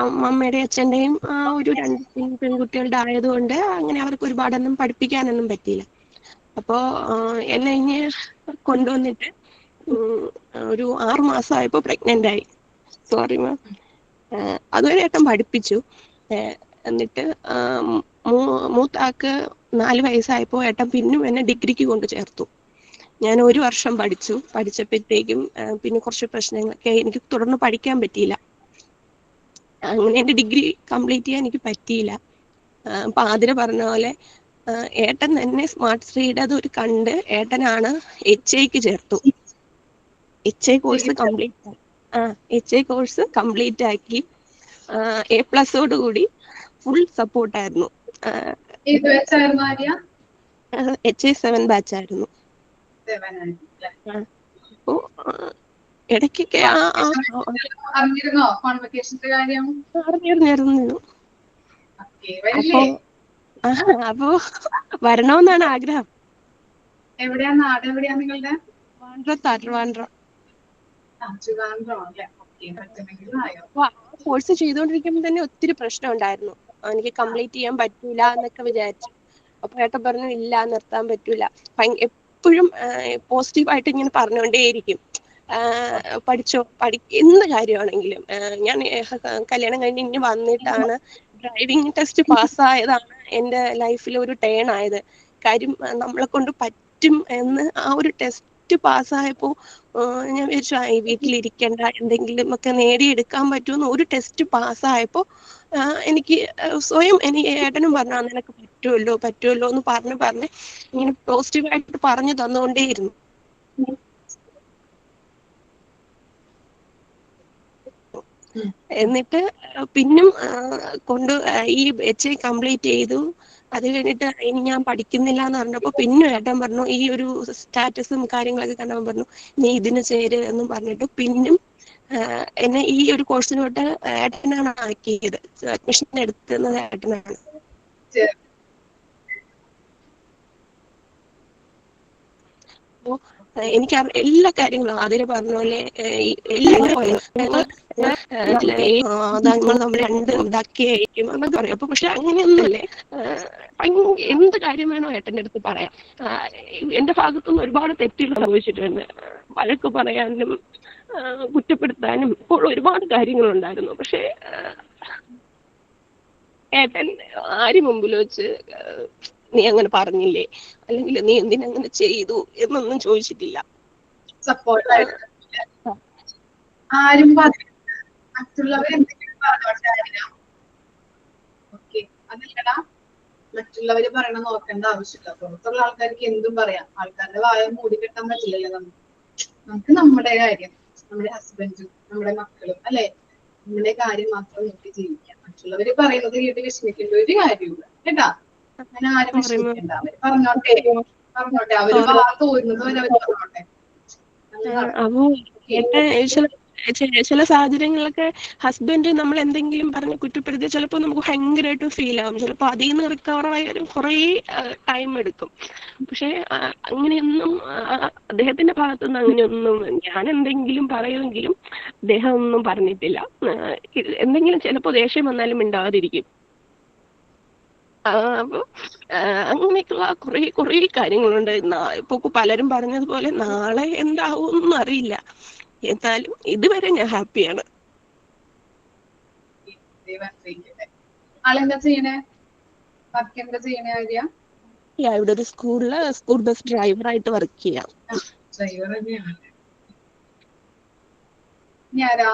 Speaker 11: അമ്മയുടെ അച്ഛൻ്റെയും ഒരു 2 പെൺകുട്ടികളുടെ ആയതുകൊണ്ട് അങ്ങനെ അവർക്ക് ഒരുപാടൊന്നും പഠിപ്പിക്കാനൊന്നും പറ്റിയില്ല. അപ്പോൾ എന്നെ ഇങ്ങനെ കൊണ്ടുവന്നിട്ട് ഒരു 6 മാസമായപ്പോൾ പ്രഗ്നന്റ് ആയി. Sorry ma'am. അതുവരെ ഏട്ടൻ പഠിപ്പിച്ചു. എന്നിട്ട് മൂത്താക്ക് 4 വയസ്സായപ്പോൾ ഏട്ടൻ പിന്നും എന്നെ ഡിഗ്രിക്ക് കൊണ്ട് ചേർത്തു. ഞാൻ 1 വർഷം പഠിച്ചപ്പോഴത്തേക്കും പിന്നെ കുറച്ച് പ്രശ്നങ്ങളൊക്കെ, എനിക്ക് തുടർന്ന് പഠിക്കാൻ പറ്റിയില്ല. അങ്ങനെ എൻ്റെ ഡിഗ്രി കംപ്ലീറ്റ് ചെയ്യാൻ എനിക്ക് പറ്റിയില്ല. അപ്പൊ ആതിര പറഞ്ഞ പോലെ ഏട്ടൻ തന്നെ സ്മാർട്ട് ശ്രീയുടെ അതൊരു കണ്ട് ഏട്ടനാണ് HIക്ക് ചേർത്തു. HI കോഴ്സ് കംപ്ലീറ്റ് ആക്കി A+ കൂടി ഫുൾ സപ്പോർട്ടായിരുന്നു. HI 7 ബാച്ച് ആയിരുന്നു. അപ്പോ ഇടയ്ക്കൊക്കെ അറിഞ്ഞിരുന്നു. അപ്പോ വരണമെന്നാണ് ആഗ്രഹം.
Speaker 2: എവിടെയാ നാട്? എവിടെയാ നിങ്ങളുടെ?
Speaker 11: ട്രിവാൻഡ്രം. കോഴ്സ് ചെയ്തുകൊണ്ടിരിക്കുമ്പോൾ തന്നെ ഒത്തിരി പ്രശ്നം ഉണ്ടായിരുന്നു. എനിക്ക് കംപ്ലീറ്റ് ചെയ്യാൻ പറ്റൂല എന്നൊക്കെ വിചാരിച്ചു. അപ്പൊ ഏട്ടൻ പറഞ്ഞു ഇല്ല, നിർത്താൻ പറ്റൂല. എപ്പോഴും പോസിറ്റീവായിട്ട് ഇങ്ങനെ പറഞ്ഞുകൊണ്ടേയിരിക്കും. പഠിച്ചോ, എന്ത് കാര്യമാണെങ്കിലും. ഞാൻ കല്യാണം കഴിഞ്ഞ് ഇനി വന്നിട്ടാണ് ഡ്രൈവിംഗ് ടെസ്റ്റ് പാസ്സായതാണ് എൻ്റെ ലൈഫിൽ ഒരു ടേൺ ആയത്. കാര്യം നമ്മളെ കൊണ്ട് പറ്റും എന്ന് ആ ഒരു ടെസ്റ്റ് പാസ്സായപ്പോൾ ഞാൻ വിചാരിച്ചു വീട്ടിലിരിക്കേണ്ട, എന്തെങ്കിലും ഒക്കെ നേടിയെടുക്കാൻ പറ്റുമെന്ന്. ഒരു ടെസ്റ്റ് പാസ്സായപ്പോൾ എനിക്ക് സ്വയം എനിക്ക് ഏട്ടനും പറഞ്ഞു നിനക്ക് പറ്റുമല്ലോ എന്ന് പറഞ്ഞ് ഇങ്ങനെ പോസിറ്റീവായിട്ട് പറഞ്ഞു തന്നുകൊണ്ടേയിരുന്നു. എന്നിട്ട് പിന്നും ഈ HI കംപ്ലീറ്റ് ചെയ്തു. അത് കഴിഞ്ഞിട്ട് ഇനി ഞാൻ പഠിക്കുന്നില്ല എന്ന് പറഞ്ഞപ്പോ പിന്നെ ഏട്ടൻ പറഞ്ഞു, ഈ ഒരു സ്റ്റാറ്റസും കാര്യങ്ങളൊക്കെ കണ്ടപ്പോൾ പറഞ്ഞു നീ ഇതിന് ചേര് എന്നും പറഞ്ഞിട്ട് പിന്നും എന്നെ ഈ ഒരു കോഴ്സിനോട്ട് ഏട്ടനാണ് ആക്കിയത്. അഡ്മിഷൻ എടുക്കുന്നത് ഏട്ടനാണ്. എനിക്ക് എല്ലാ കാര്യങ്ങളും അതിന് പറഞ്ഞ പോലെ നമ്മൾ രണ്ട് ഇതാക്കിയായിരിക്കും എന്നൊക്കെ പറയും. അപ്പൊ പക്ഷെ അങ്ങനെയൊന്നുമല്ലേ, എന്ത് കാര്യം വേണോ ഏട്ടൻ്റെ അടുത്ത് പറയാം. എന്റെ ഭാഗത്തുനിന്ന് ഒരുപാട് തെറ്റുകൾ സംഭവിച്ചിട്ടുണ്ട്. വഴക്ക് പറയാനും കുറ്റപ്പെടുത്താനും ഇപ്പോൾ ഒരുപാട് കാര്യങ്ങളുണ്ടായിരുന്നു. പക്ഷെ ഏട്ടൻ ആര് മുമ്പിൽ വെച്ച് നീ അങ്ങനെ പറഞ്ഞില്ലേ, അല്ലെങ്കിൽ നീ എന്തിനങ്ങനെ ചെയ്തു എന്നൊന്നും ചോദിച്ചിട്ടില്ല.
Speaker 2: സപ്പോർട്ടായിട്ട് ആരും മറ്റുള്ളവർ എന്തെങ്കിലും പറഞ്ഞോട്ടെ. ഓക്കെ, അതല്ലടാ, മറ്റുള്ളവര് പറയണ നോക്കേണ്ട ആവശ്യമില്ല. പുറത്തുള്ള ആൾക്കാർക്ക് എന്തും പറയാം. ആൾക്കാരുടെ വായ മൂടിക്കെട്ടാൻ പറ്റില്ലല്ലോ നമുക്ക് നമ്മുടെ കാര്യം, നമ്മുടെ ഹസ്ബൻഡും നമ്മുടെ മക്കളും അല്ലെ, നമ്മുടെ കാര്യം മാത്രം നോക്കി ജീവിക്കാം. മറ്റുള്ളവര് പറയുന്നത് കേട്ട് വിഷമിക്കേണ്ട ഒരു കാര്യമില്ല കേട്ടാ. അങ്ങനെ ആരും വിഷമിക്കണ്ട. അവര് പറഞ്ഞോട്ടെ അവര് തോന്നുന്നത് വരെ അവര് പറഞ്ഞോട്ടെ.
Speaker 11: ചില സാഹചര്യങ്ങളിലൊക്കെ ഹസ്ബൻഡ് നമ്മൾ എന്തെങ്കിലും പറഞ്ഞ് കുറ്റപ്പെടുത്തി ചിലപ്പോൾ നമുക്ക് ഭയങ്കരമായിട്ട് ഫീൽ ആവും. ചിലപ്പോൾ അതിൽ നിന്ന് റിക്കവർ ആയാലും കുറേ ടൈം എടുക്കും. പക്ഷെ അങ്ങനെയൊന്നും അദ്ദേഹത്തിന്റെ ഭാഗത്തുനിന്ന് അങ്ങനെയൊന്നും ഞാൻ എന്തെങ്കിലും പറയുമെങ്കിലും അദ്ദേഹം ഒന്നും പറഞ്ഞിട്ടില്ല. എന്തെങ്കിലും ചിലപ്പോൾ ദേഷ്യം വന്നാലും മിണ്ടാതിരിക്കും. അപ്പൊ അങ്ങനെയൊക്കെയുള്ള കുറേ കാര്യങ്ങളുണ്ട്. ഇപ്പൊ പലരും പറഞ്ഞതുപോലെ നാളെ എന്താവും അറിയില്ല. എന്നാലും ഇതുവരെ ഞാൻ ഹാപ്പിയാണ്.
Speaker 2: ആളെന്താ ചെയ്യണേ? വർക്ക് എന്താ ചെയ്യണേ? ആര്യ
Speaker 11: ഇവിടെ ഒരു സ്കൂളില് സ്കൂൾ ബസ് ഡ്രൈവറായിട്ട് വർക്ക് ചെയ്യാം.
Speaker 2: ഡ്രൈവർ തന്നെയാണ്. ഞാനാ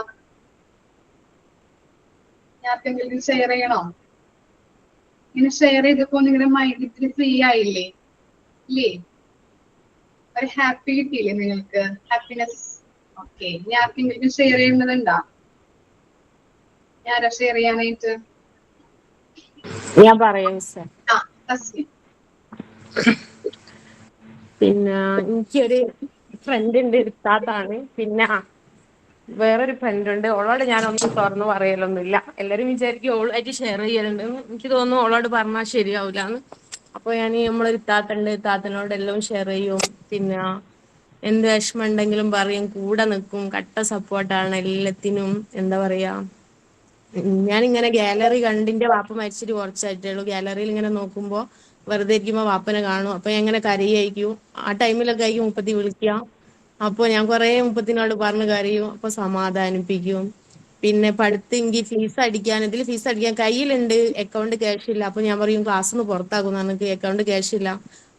Speaker 2: ഞാർക്കെങ്കിലും ഷെയർ ചെയ്യണോ? ഇങ്ങനെ ഷെയർ ചെയ്തപ്പോ നിങ്ങളുടെ മൈൻഡ് ഇത്തിരി ഫ്രീ ആയില്ലേ? ഇല്ലേ? ഒരു ഹാപ്പി കിട്ടിയില്ലേ നിങ്ങൾക്ക്? ഹാപ്പിനെസ്. ഓക്കെ, ഇനി ആർക്കെങ്കിലും ഷെയർ ചെയ്യുന്നതുണ്ടോ? ഞാനാ ഷെയർ ചെയ്യാനായിട്ട്?
Speaker 8: ഞാൻ പറയാം മിസ്സേ. പിന്നെ എനിക്കൊരു ഫ്രണ്ട് ഉണ്ട്, ഇർത്താത്താണ്. പിന്നെ വേറൊരു ഫ്രണ്ട് ഉണ്ട്, ഓളോട് ഞാനൊന്നും തുറന്നു പറയലൊന്നുമില്ല. എല്ലാരും വിചാരിക്കും ഓളായിട്ട് ഷെയർ ചെയ്യലുണ്ടെന്ന്. എനിക്ക് തോന്നുന്നു ഓളോട് പറഞ്ഞാൽ ശരിയാവില്ലാന്ന്. അപ്പൊ ഞാൻ നമ്മളൊരു ഇത്താത്തുണ്ട്, ഇത്താത്തനോട് എല്ലാം ഷെയർ ചെയ്യും. പിന്നെ എന്ത് വിഷമം ഉണ്ടെങ്കിലും പറയും, കൂടെ നിൽക്കും, കട്ട സപ്പോർട്ടാണ് എല്ലാത്തിനും. എന്താ പറയാ, ഞാനിങ്ങനെ ഗാലറി കണ്ടിന്റെ വാപ്പ മരിച്ചിട്ട് കുറച്ചായിട്ടേ ഉള്ളൂ. ഗാലറിയിൽ ഇങ്ങനെ നോക്കുമ്പോ വെറുതെ ഇരിക്കുമ്പോ വാപ്പനെ കാണും. അപ്പൊ ഞാൻ ഇങ്ങനെ കരയായിരിക്കും. ആ ടൈമിലൊക്കെ ആയിരിക്കും മുപ്പത്തി വിളിക്കുക. അപ്പൊ ഞാൻ കുറെ മുപ്പത്തിനോട് പറഞ്ഞു കരയും. അപ്പൊ സമാധാനിപ്പിക്കും. പിന്നെ പഠിത്തെങ്കിൽ ഫീസ് അടിക്കാൻ കയ്യിലുണ്ട്, അക്കൗണ്ട് ക്യാഷ് ഇല്ല. അപ്പൊ ഞാൻ പറയും ക്ലാസ്സിൽ നിന്ന് പുറത്താക്കും, എനിക്ക് അക്കൗണ്ട് ക്യാഷ് ഇല്ല.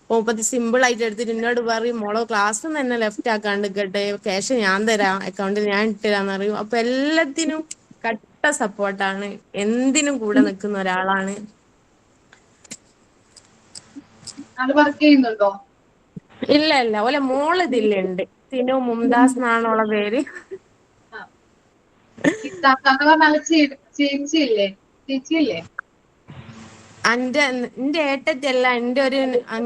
Speaker 8: അപ്പൊ മുപ്പത്തി സിമ്പിൾ ആയിട്ട് എടുത്തിട്ട് എന്നോട് പറയും, മോളോ ക്ലാസ്സിൽ നിന്ന് തന്നെ ലെഫ്റ്റ് ആക്കാണ്ട് കേട്ടെ, ക്യാഷ് ഞാൻ തരാം, അക്കൗണ്ടിൽ ഞാൻ ഇട്ടുതരാന്ന് പറയും. അപ്പൊ എല്ലാത്തിനും കട്ട സപ്പോർട്ടാണ്, എന്തിനും കൂടെ നിൽക്കുന്ന ഒരാളാണ്.
Speaker 2: ആള് വർക്ക് ചെയ്യുന്നുണ്ടോ?
Speaker 8: ഇല്ല, ഓലെ മോള് ഇതിലുണ്ട്, സിനു മുംതാസ് എന്നാണ് ഓളെ പേര്.
Speaker 2: ഇത്താത്താന്ന് പറഞ്ഞാല് ചേച്ചിയില്ലേ? ചേച്ചിയില്ലേ?
Speaker 8: എന്റെ ഏട്ടത്തിയല്ല,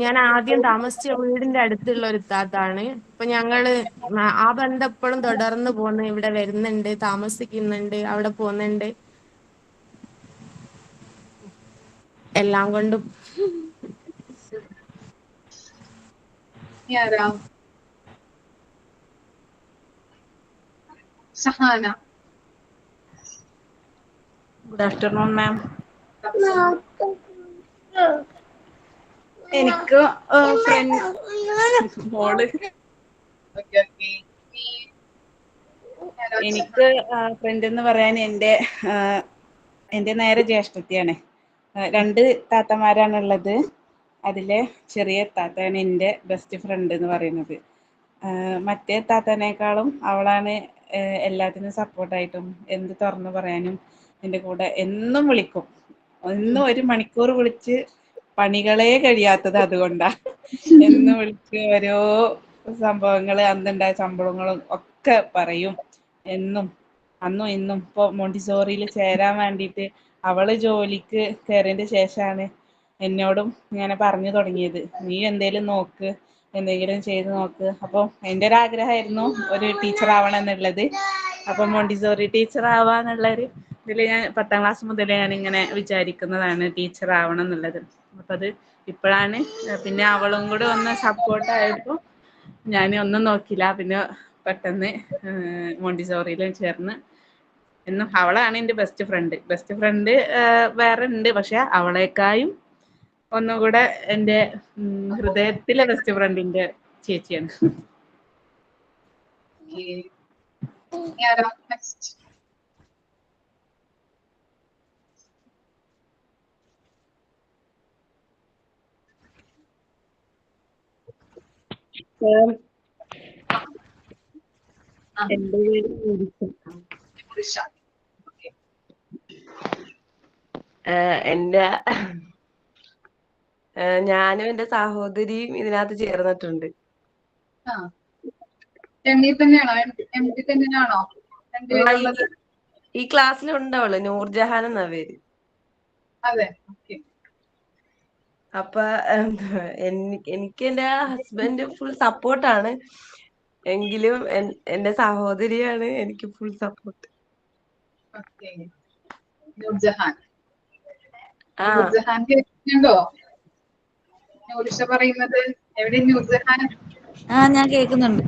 Speaker 8: ഞാൻ ആദ്യം താമസിച്ച വീടിന്റെ അടുത്തുള്ള ഒരു ഇത്താത്താണ്. അപ്പൊ ഞങ്ങള് ആ ബന്ധം എപ്പോഴും തുടർന്ന് പോന്ന്, ഇവിടെ വരുന്നുണ്ട്, താമസിക്കുന്നുണ്ട്, അവിടെ പോകുന്നുണ്ട്, എല്ലാം കൊണ്ടും.
Speaker 2: ഷഹാന.
Speaker 12: Good afternoon ma'am. എനിക്ക് മോള് എനിക്ക് ഫ്രണ്ട് എന്ന് പറയാൻ എൻ്റെ നേരെ ജ്യേഷ്ഠത്തിയാണ്. രണ്ട് താത്തമാരാണുള്ളത്. അതിലെ ചെറിയ താത്തയാണ് എൻ്റെ ബെസ്റ്റ് ഫ്രണ്ട് എന്ന് പറയുന്നത്. മറ്റേ താത്തനേക്കാളും അവളാണ് എല്ലാത്തിനും സപ്പോർട്ടായിട്ടും എന്ത് തുറന്നു പറയാനും എൻ്റെ കൂടെ എന്നും വിളിക്കും. എന്നും 1 മണിക്കൂർ വിളിച്ച് പണികളേ കഴിയാത്തത് അതുകൊണ്ടാ. എന്നും വിളിച്ച് ഓരോ സംഭവങ്ങൾ, അന്നുണ്ടായ സംഭവങ്ങളും ഒക്കെ പറയും എന്നും. അന്നും ഇന്നും ഇപ്പൊ മോണ്ടിസോറിയിൽ ചേരാൻ വേണ്ടിയിട്ട് അവള് ജോലിക്ക് കയറിയതിന്റെ ശേഷമാണ് എന്നോടും ഇങ്ങനെ പറഞ്ഞു തുടങ്ങിയത്, നീ എന്തേലും നോക്ക്, എന്തെങ്കിലും ചെയ്ത് നോക്ക്. അപ്പോൾ എൻ്റെ ഒരു ആഗ്രഹമായിരുന്നു ഒരു ടീച്ചർ ആവണം എന്നുള്ളത്. അപ്പൊ മോണ്ടിസോറി ടീച്ചർ ആവാന്നുള്ളൊരു ഇതിൽ ഞാൻ 10ാം ക്ലാസ് മുതലേ ഞാൻ ഇങ്ങനെ വിചാരിക്കുന്നതാണ് ടീച്ചർ ആവണം എന്നുള്ളത്. അപ്പൊ അത് ഇപ്പോഴാണ്. പിന്നെ അവളും കൂടെ ഒന്ന് സപ്പോർട്ടായപ്പോൾ ഞാൻ ഒന്നും നോക്കില്ല, പിന്നെ പെട്ടെന്ന് മോണ്ടിസോറിയിലും ചേർന്ന്. എന്നും അവളാണ് എൻ്റെ ബെസ്റ്റ് ഫ്രണ്ട്. വേറെ ഉണ്ട്, പക്ഷെ അവളെക്കായും ഒന്നുകൂടെ എൻ്റെ ഹൃദയത്തിലെ ബെസ്റ്റ് ഫ്രണ്ടിന്റെ ചേച്ചിയാണ്.
Speaker 6: എന്റെ പേര് എന്റെ ഞാനും എന്റെ സഹോദരിയും ഇതിനകത്ത് ചേർന്നിട്ടുണ്ട്. ഈ ക്ലാസ്സിലുണ്ടവള് നൂർജഹാൻ എന്നാ പേര്. അപ്പൊ എനിക്ക് എന്റെ ഹസ്ബൻഡ് ഫുൾ സപ്പോർട്ടാണ്, എങ്കിലും എന്റെ സഹോദരിയാണ് എനിക്ക് ഫുൾ സപ്പോർട്ട്.
Speaker 2: പറയുന്നത് എവിടെ നൂർജഹാൻ?
Speaker 5: ഞാൻ കേൾക്കുന്നുണ്ട്.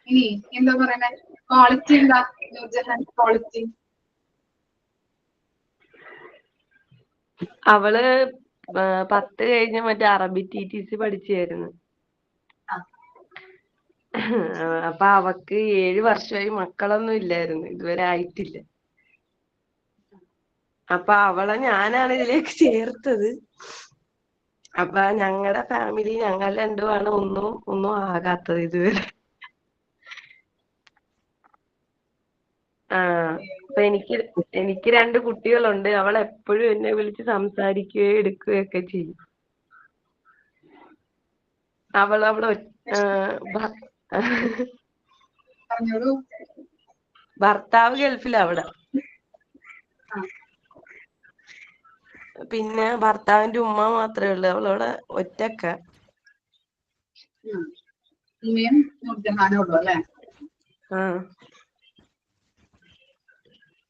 Speaker 2: ഇനി എന്താ പറയണേ, ക്വാളിറ്റി എന്താ നൂർജഹാൻ ക്വാളിറ്റി?
Speaker 6: അവള് 10 കഴിഞ്ഞ് മറ്റേ അറബി TTC പഠിച്ചായിരുന്നു. അപ്പൊ അവക്ക് 7 വർഷമായി മക്കളൊന്നും ഇല്ലായിരുന്നു, ഇതുവരെ ആയിട്ടില്ല. അപ്പൊ അവളെ ഞാനാണ് ഇതിലേക്ക് ചേർത്തത്. അപ്പൊ ഞങ്ങളുടെ ഫാമിലി ഞങ്ങൾ രണ്ടുമാണ് ഒന്നും ആകാത്തത് ഇതുവരെ. അപ്പൊ എനിക്ക് 2 കുട്ടികളുണ്ട്. അവൾ എപ്പോഴും എന്നെ വിളിച്ച് സംസാരിക്കുകയോ എടുക്കുകയൊക്കെ ചെയ്യും. അവളവിടെ ഭർത്താവ് ഗൾഫിലാ അവിടെ. പിന്നെ ഭർത്താവിന്റെ ഉമ്മ മാത്രമേ ഉള്ളൂ, അവളവിടെ ഒറ്റക്ക.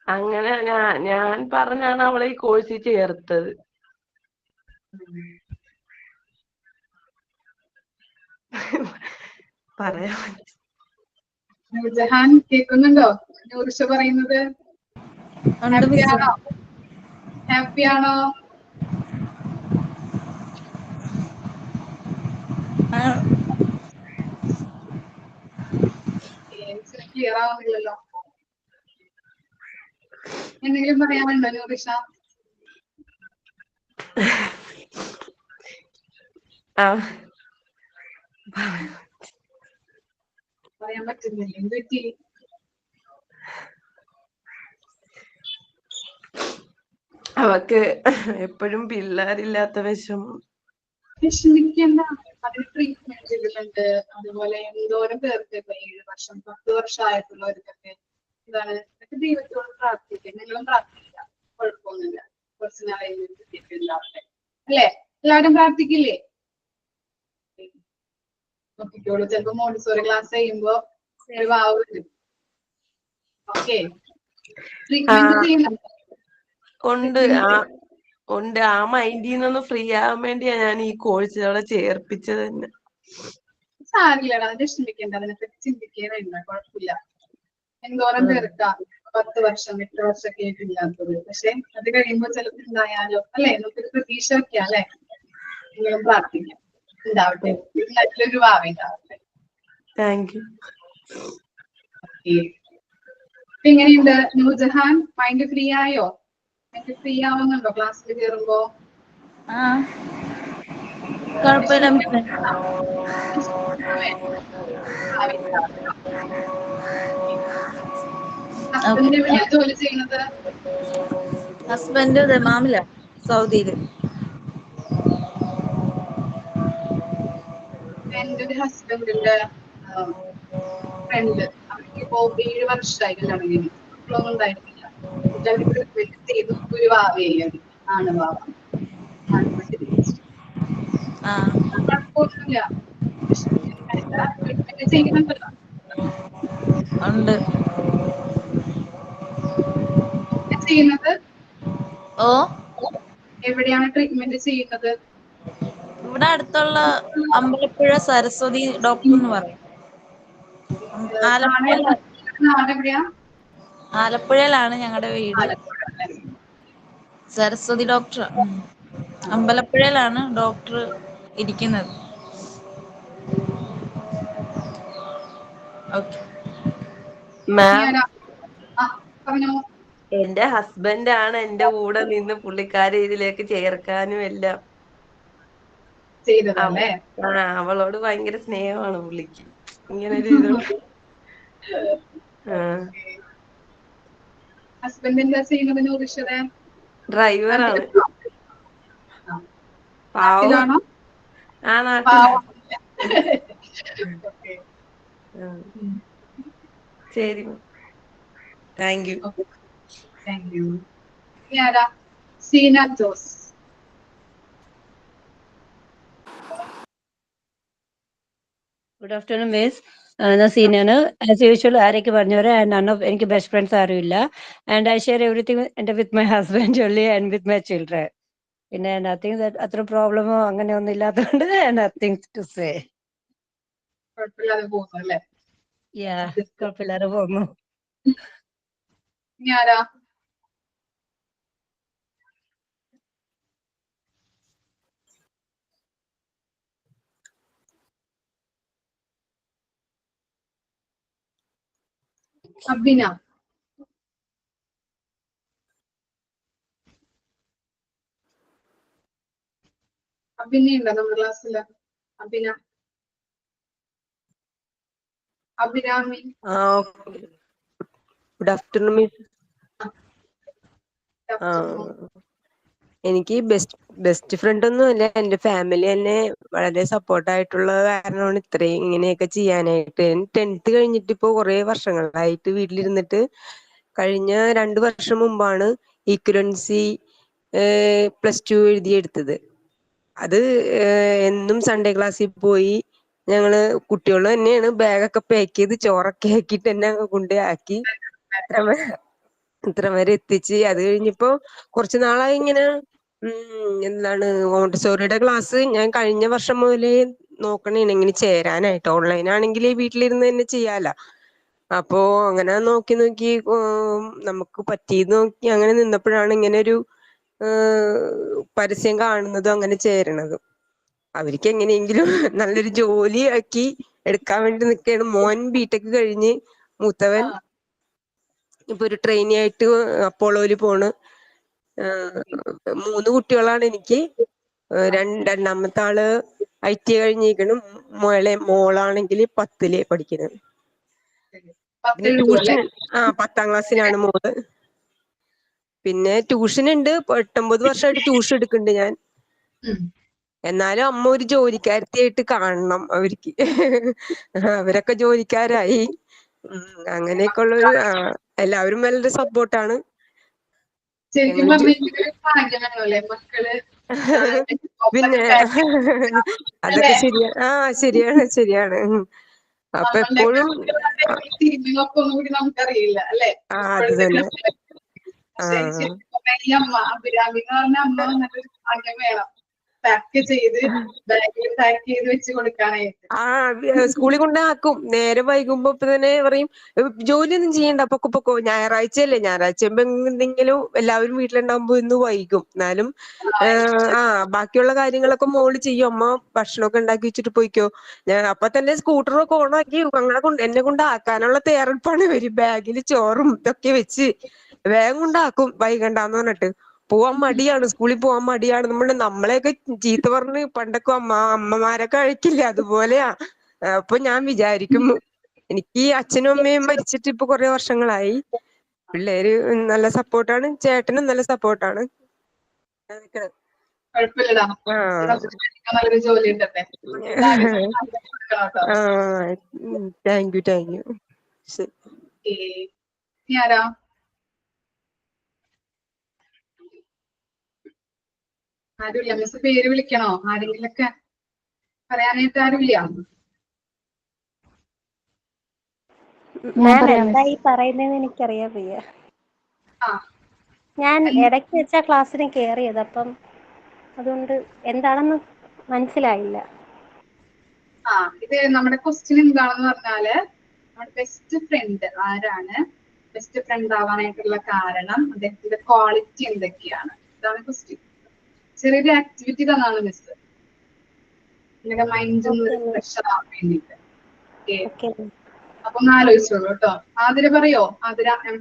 Speaker 6: അങ്ങനെ ഞാൻ പറഞ്ഞാണ് അവളെ ഈ കോഴ്സിൽ ചേർത്തത്. പറയാ
Speaker 2: നൂർജഹാൻ കേൾക്കുന്നുണ്ടോ നൂർഷ പറയുന്നത്? ഹാപ്പിയാണോ? ക്ലിയർ ആവുന്നില്ലല്ലോ. എന്തെങ്കിലും പറയാനുണ്ടോ നൂർഷ? പറയാൻ പറ്റുന്നില്ല, എന്ത് പറ്റി?
Speaker 6: അവക്ക് എപ്പോഴും പിള്ളേരില്ലാത്ത വിഷമം.
Speaker 2: വിഷമിക്കണ്ട, അതിന് ട്രീറ്റ്മെന്റ് ചെയ്യുന്നുണ്ട്. അതുപോലെ എന്തോരം പേർക്ക് 7 വർഷം 10 വർഷം ആയിട്ടുള്ളവർക്കൊക്കെ ഇതാണ്. ദൈവത്തോട് പ്രാർത്ഥിക്കുക, നിങ്ങളും പ്രാർത്ഥിക്കുക, കുഴപ്പമൊന്നുമില്ല. കുറച്ച് നാളെ കിട്ടിയിട്ടുണ്ടാവട്ടെ അല്ലേ? എല്ലാവരും പ്രാർത്ഥിക്കില്ലേ? നോക്കിക്കോളൂ, ചിലപ്പോ മോണ്ടിസോറി ക്ലാസ് ചെയ്യുമ്പോ ഒരു വാവ് വരും. ഓക്കെ, ട്രീറ്റ്മെന്റ് ചെയ്യുന്നുണ്ട്.
Speaker 6: ഉണ്ട്. ആ മൈൻഡിൽ നിന്നൊന്ന് ഫ്രീ ആവാൻ വേണ്ടിയാ ഞാൻ ഈ കോഴ്സ് അവളെ ചേർപ്പിച്ചത് തന്നെ.
Speaker 2: സാരില്ലടാ, വിഷമിക്കേണ്ട, അതിനെപ്പറ്റി ചിന്തിക്കേ വേണ്ട, കുഴപ്പമില്ല. എന്തോരം പേർക്കാ 10 വർഷം 8 വർഷമൊക്കെ ആയിട്ടില്ലാത്തത്. പക്ഷെ അത് കഴിയുമ്പോൾ ചിലപ്പോൾ ഉണ്ടായാലോ അല്ലെ? നമുക്കൊരു പ്രതീക്ഷ വെക്കാം അല്ലെ? നിങ്ങളും പ്രാർത്ഥിക്കാം, ഉണ്ടാവട്ടെ, നല്ലൊരു ഭാവിണ്ടാവട്ടെ.
Speaker 6: Thank you.
Speaker 2: എങ്ങനെയുണ്ട് നൂർജഹാൻ? മൈൻഡ് ഫ്രീ ആയോ? ഫ്രീ ആവുന്നുണ്ടോ ക്ലാസ്സിൽ കയറുമ്പോ?
Speaker 5: കുഴപ്പമില്ല മിസ്സേ.
Speaker 2: ഹസ്ബൻഡ് എവിടെയാ ജോലി ചെയ്യുന്നത്?
Speaker 5: ഹസ്ബൻഡ് ദമാമില, സൗദിയില്.
Speaker 2: എന്റെ ഒരു ഹസ്ബൻഡിന്റെ ഫ്രണ്ട്, അവർക്കിപ്പോ 7 വർഷമായി കല്യാണം കഴിഞ്ഞു, മക്കളൊന്നും ഉണ്ടായിരുന്നില്ല. എന്നിട്ട് അവർ ട്രീറ്റ്മെന്റ് ചെയ്തു, ഒരു വാവയായി, ആണ് വാവ.
Speaker 5: ആ
Speaker 2: കുഴപ്പമൊന്നുമില്ല. ട്രീറ്റ്മെന്റ് ചെയ്യുന്നുണ്ടല്ലോ.
Speaker 5: ഉണ്ട്.
Speaker 2: ചെയ്യുന്നത്
Speaker 5: ഓ,
Speaker 2: എവിടെയാണ് ട്രീറ്റ്മെന്റ് ചെയ്യുന്നത്?
Speaker 5: ഇവിടെ അടുത്തുള്ള അമ്പലപ്പുഴ സരസ്വതി ഡോക്ടർ എന്ന് പറയും. ആലപ്പുഴ,
Speaker 2: നാടെവിടെയാ?
Speaker 5: ആലപ്പുഴയിലാണ് ഞങ്ങളുടെ വീട്. സരസ്വതി ഡോക്ടർ. അമ്പലപ്പുഴയിലാണ് ഡോക്ടർ ഇരിക്കുന്നത്. ഓക്കെ
Speaker 6: മാം,
Speaker 2: പറഞ്ഞോ.
Speaker 6: എന്റെ ഹസ്ബൻഡ് ആണ് എന്റെ കൂടെ നിന്ന് പുള്ളിക്കാരെ ഇതിലേക്ക് ചേർക്കാനും എല്ലാം.
Speaker 2: ചെയ്തതല്ലേ?
Speaker 6: അവളോട് ഭയങ്കര സ്നേഹമാണ് പുള്ളിക്ക്, ഇങ്ങനൊരു ഇതുണ്ട്.
Speaker 2: ഹസ്ബൻഡ് എന്താ ചെയ്യുന്നത് നൂറിഷറേ?
Speaker 6: ഡ്രൈവറാണ്. പാവം.
Speaker 2: നാട്ടിലാണോ?
Speaker 6: ആ, നാട്ടിലാണ്. ശരി, താങ്ക് യു.
Speaker 2: Thank you. ആരാ? Seena Jose.
Speaker 13: Good afternoon miss. ഞാൻ സീനാണ്. ആസ് യൂഷ്വൽ ആരൊക്കെ പറഞ്ഞവരെ എനിക്ക് ബെസ്റ്റ് ഫ്രണ്ട്സ് ആരുമില്ല. And I share everything with my husband only and with my children. പിന്നെ നത്തിങ് അത്ര പ്രോബ്ലമോ അങ്ങനെ ഒന്നും ഇല്ലാത്തതുകൊണ്ട് നത്തിങ് ടു സേ.
Speaker 2: കുഴപ്പമില്ലാതെ പോകുന്നു അല്ലേ?
Speaker 13: കുഴപ്പമില്ലാതെ പോകുന്നു.
Speaker 2: ആരാ? അബിന. അബിനയുണ്ടോ നമ്മുടെ ക്ലാസ്സില്? Abina, Abhirami.
Speaker 6: Good afternoon miss. എനിക്ക് ബെസ്റ്റ് ഫ്രണ്ട് ഒന്നുമില്ല. എന്റെ ഫാമിലി തന്നെ വളരെ സപ്പോർട്ടായിട്ടുള്ളത് കാരണമാണ് ഇത്രയും ഇങ്ങനെയൊക്കെ ചെയ്യാനായിട്ട്. 10th കഴിഞ്ഞിട്ട് ഇപ്പോ കുറെ വർഷങ്ങളായിട്ട് വീട്ടിലിരുന്നിട്ട് കഴിഞ്ഞ 2 വർഷം മുമ്പാണ് ഈക്വലൻസി +2 എഴുതിയെടുത്തത്. അത് എന്നും സൺഡേ ക്ലാസ്സിൽ പോയി ഞങ്ങള് കുട്ടികൾ തന്നെയാണ് ബാഗൊക്കെ പാക്ക് ചെയ്ത് ചോറൊക്കെ ആക്കിയിട്ട് തന്നെ കൊണ്ട് ആക്കി ഇത്ര വരെ എത്തിച്ച്. അത് കഴിഞ്ഞപ്പോ കുറച്ചു നാളായി ഇങ്ങനെ എന്താണ് മോണ്ടിസോറിയുടെ ക്ലാസ് ഞാൻ കഴിഞ്ഞ വർഷം മുതലേ നോക്കണേണ് ഇങ്ങനെ ചേരാനായിട്ട്. ഓൺലൈൻ ആണെങ്കിൽ വീട്ടിലിരുന്ന് തന്നെ ചെയ്യാലോ. അപ്പോ അങ്ങനെ നോക്കി നമുക്ക് പറ്റിയത് നോക്കി അങ്ങനെ നിന്നപ്പോഴാണ് ഇങ്ങനെ ഒരു പരസ്യം കാണുന്നതും അങ്ങനെ ചേരണതും. അവർക്ക് എങ്ങനെയെങ്കിലും നല്ലൊരു ജോലി ആക്കി എടുക്കാൻ വേണ്ടി നിൽക്കുകയാണ്. മോൻ ബിടെക് കഴിഞ്ഞ്, മൂത്തവൻ ഇപ്പൊ ഒരു ട്രെയിനി ആയിട്ട് അപ്പോളോയില് പോണ്. 3 കുട്ടികളാണ് എനിക്ക്. രണ്ടാമത്തെ ആള് IT കഴിഞ്ഞിരിക്കണം. മോളാണെങ്കിൽ 10ല് പഠിക്കുന്നത്. പിന്നെ ട്യൂഷൻ 10ാം ക്ലാസ്സിലാണ് മോള്. പിന്നെ ട്യൂഷൻ ഉണ്ട്. 8-9 വർഷമായിട്ട് ട്യൂഷൻ എടുക്കുന്നുണ്ട് ഞാൻ. എന്നാലും അമ്മ ഒരു ജോലിക്കാരത്തിയായിട്ട് കാണണം അവർക്ക്. അവരൊക്കെ ജോലിക്കാരായി. അങ്ങനെയൊക്കെ ഉള്ളൊരു എല്ലാവരും വളരെ സപ്പോർട്ടാണ്.
Speaker 2: ശരിക്കും പറഞ്ഞാൽ ഭാഗ്യമാണല്ലേ മക്കള്.
Speaker 6: പിന്നെ അതൊക്കെ ശരിയാണ്. അപ്പൊ എപ്പോഴും
Speaker 2: നമുക്കറിയില്ല അല്ലെ?
Speaker 6: അത് തന്നെ.
Speaker 2: അമ്മ അഭിരാമി പറഞ്ഞ അമ്മ നല്ലൊരു ഭാഗ്യം വേണം. പാക്ക് ചെയ്ത് ബാഗിൽ പാക്ക് ചെയ്ത് വെച്ച് കൊടുക്കാനായിട്ട്.
Speaker 6: സ്കൂളിൽ കൊണ്ടാക്കും. നേരെ വൈകുമ്പോ ഇപ്പൊ തന്നെ പറയും ജോലിയൊന്നും ചെയ്യണ്ട, പൊക്കോ ഞായറാഴ്ചയല്ലേ, ഞായറാഴ്ച എന്തെങ്കിലും എല്ലാവരും വീട്ടിലുണ്ടാകുമ്പോ ഇന്ന് വൈകും. എന്നാലും ബാക്കിയുള്ള കാര്യങ്ങളൊക്കെ മോള് ചെയ്യും. അമ്മ ഭക്ഷണമൊക്കെ ഉണ്ടാക്കി വെച്ചിട്ട് പോയിക്കോ. ഞാൻ അപ്പൊ തന്നെ സ്കൂട്ടറൊക്കെ ഓണാക്കി എന്നെ കൊണ്ടാക്കാനുള്ള തയ്യാറെടുപ്പാണ് ഇവര്. ബാഗിൽ ചോറും ഇതൊക്കെ വെച്ച് വേഗം കൊണ്ടാക്കും വൈകണ്ടാന്ന് പറഞ്ഞിട്ട്.
Speaker 14: പോവാൻ മടിയാണ്, സ്കൂളിൽ പോവാൻ മടിയാണ്. നമ്മളെയൊക്കെ ചീത്ത പറഞ്ഞ് പണ്ടൊക്കെ അമ്മമാരൊക്കെ അഴിക്കില്ലേ, അതുപോലെയാ. അപ്പൊ ഞാൻ വിചാരിക്കും, എനിക്ക് അച്ഛനും അമ്മയും മരിച്ചിട്ട് ഇപ്പൊ കുറെ വർഷങ്ങളായി. പിള്ളേര് നല്ല സപ്പോർട്ടാണ്, ചേട്ടനും നല്ല സപ്പോർട്ടാണ്.
Speaker 2: കുഴപ്പമില്ലടാ, നല്ലൊരു ജോലി ഉണ്ടല്ലേ.
Speaker 14: Thank you.
Speaker 2: ശരി, ആരാ? ആരുമില്ല മിസ്, പേര് വിളിക്കണോ? ആരെങ്കിലൊക്കെ പറയാനായിട്ട് ആരുമില്ല?
Speaker 15: മാം എന്തായി പറയുന്നതെന്ന് എനിക്കറിയാൻ വയ്യ. ഞാൻ ഇടയ്ക്ക് വെച്ച ക്ലാസ്സിന് കയറിയത്, അപ്പം അതുകൊണ്ട് എന്താണെന്ന് മനസ്സിലായില്ല.
Speaker 2: ഇത് നമ്മുടെ ക്വസ്റ്റ്യൻ എന്താണെന്ന് പറഞ്ഞാല്, നമ്മുടെ ബെസ്റ്റ് ഫ്രണ്ട് ആരാണ്, ബെസ്റ്റ് ഫ്രണ്ട് ആവാനായിട്ടുള്ള കാരണം, അദ്ദേഹത്തിന്റെ ക്വാളിറ്റി എന്തൊക്കെയാണ്, ഇതാണ് ക്വസ്റ്റ്യൻ. ചെറിയൊരു ആക്ടിവിറ്റി തന്നാണ് മിസ്, നിങ്ങളുടെ മൈൻഡ് ഫ്രഷ് ആവാൻ വേണ്ടിട്ട്. അപ്പൊ ഒന്ന് ആലോചിച്ചോളൂ കേട്ടോ. ആതിര പറയോ? ആതിര എം.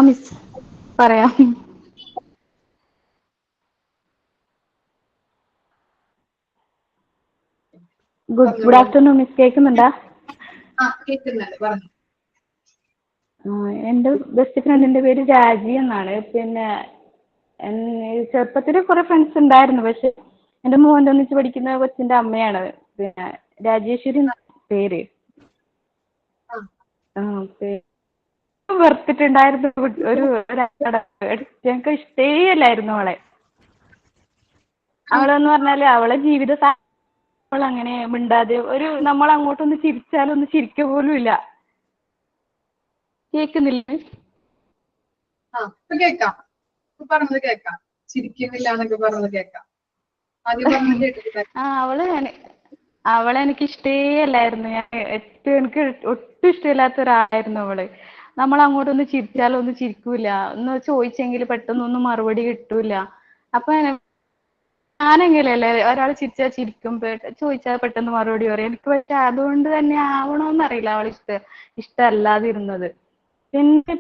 Speaker 16: മിസ് പറയാം. ഗുഡ് ആഫ്റ്റർനൂൺ മിസ്, കേൾക്കുന്നുണ്ടാ?
Speaker 2: കേൾക്കുന്നുണ്ട്, പറഞ്ഞു.
Speaker 16: എൻ്റെ ബെസ്റ്റ് ഫ്രണ്ടിന്റെ പേര് രാജി എന്നാണ്. പിന്നെ ചെറുപ്പത്തിൽ കുറെ ഫ്രണ്ട്സ് ഉണ്ടായിരുന്നു, പക്ഷെ എൻ്റെ മോൻ്റെ ഒന്നിച്ച് പഠിക്കുന്ന കൊച്ചിന്റെ അമ്മയാണ് പിന്നെ രാജേശ്വരി പേര്. വെറുത്തിട്ടുണ്ടായിരുന്നു ഞങ്ങൾക്ക് ഇഷ്ടേ അല്ലായിരുന്നു അവളെ. അവളെന്ന് പറഞ്ഞാല് അവളെ ജീവിത അങ്ങനെ മിണ്ടാതെ നമ്മൾ അങ്ങോട്ടൊന്ന് ചിരിച്ചാലൊന്ന് ചിരിക്ക പോലും ഇല്ല. കേക്കുന്നില്ലേ?
Speaker 2: കേക്കാം, പറഞ്ഞത് കേക്കാം. ചിരിക്കുന്നില്ല എന്നൊക്കെ പറഞ്ഞത് കേക്കാം.
Speaker 16: അവളെ എനിക്ക് ഇഷ്ടേ അല്ലായിരുന്നു. എനിക്ക് ഒട്ടും ഇഷ്ടമില്ലാത്ത ഒരാളായിരുന്നു അവള്. നമ്മൾ അങ്ങോട്ടൊന്ന് ചിരിച്ചാലൊന്നും ചിരിക്കൂല, ഒന്ന് ചോദിച്ചെങ്കിൽ പെട്ടെന്നൊന്നും മറുപടി കിട്ടൂല. അപ്പൊ ഞാനെങ്ങനെയല്ലേ, ഒരാൾ ചിരിച്ചാൽ ചിരിക്കും, ചോദിച്ചാൽ പെട്ടെന്ന് മറുപടി പറയും. എനിക്ക് പക്ഷെ അതുകൊണ്ട് തന്നെ ആവണോന്നറിയില്ല അവൾ ഇഷ്ടമല്ലാതിരുന്നത്.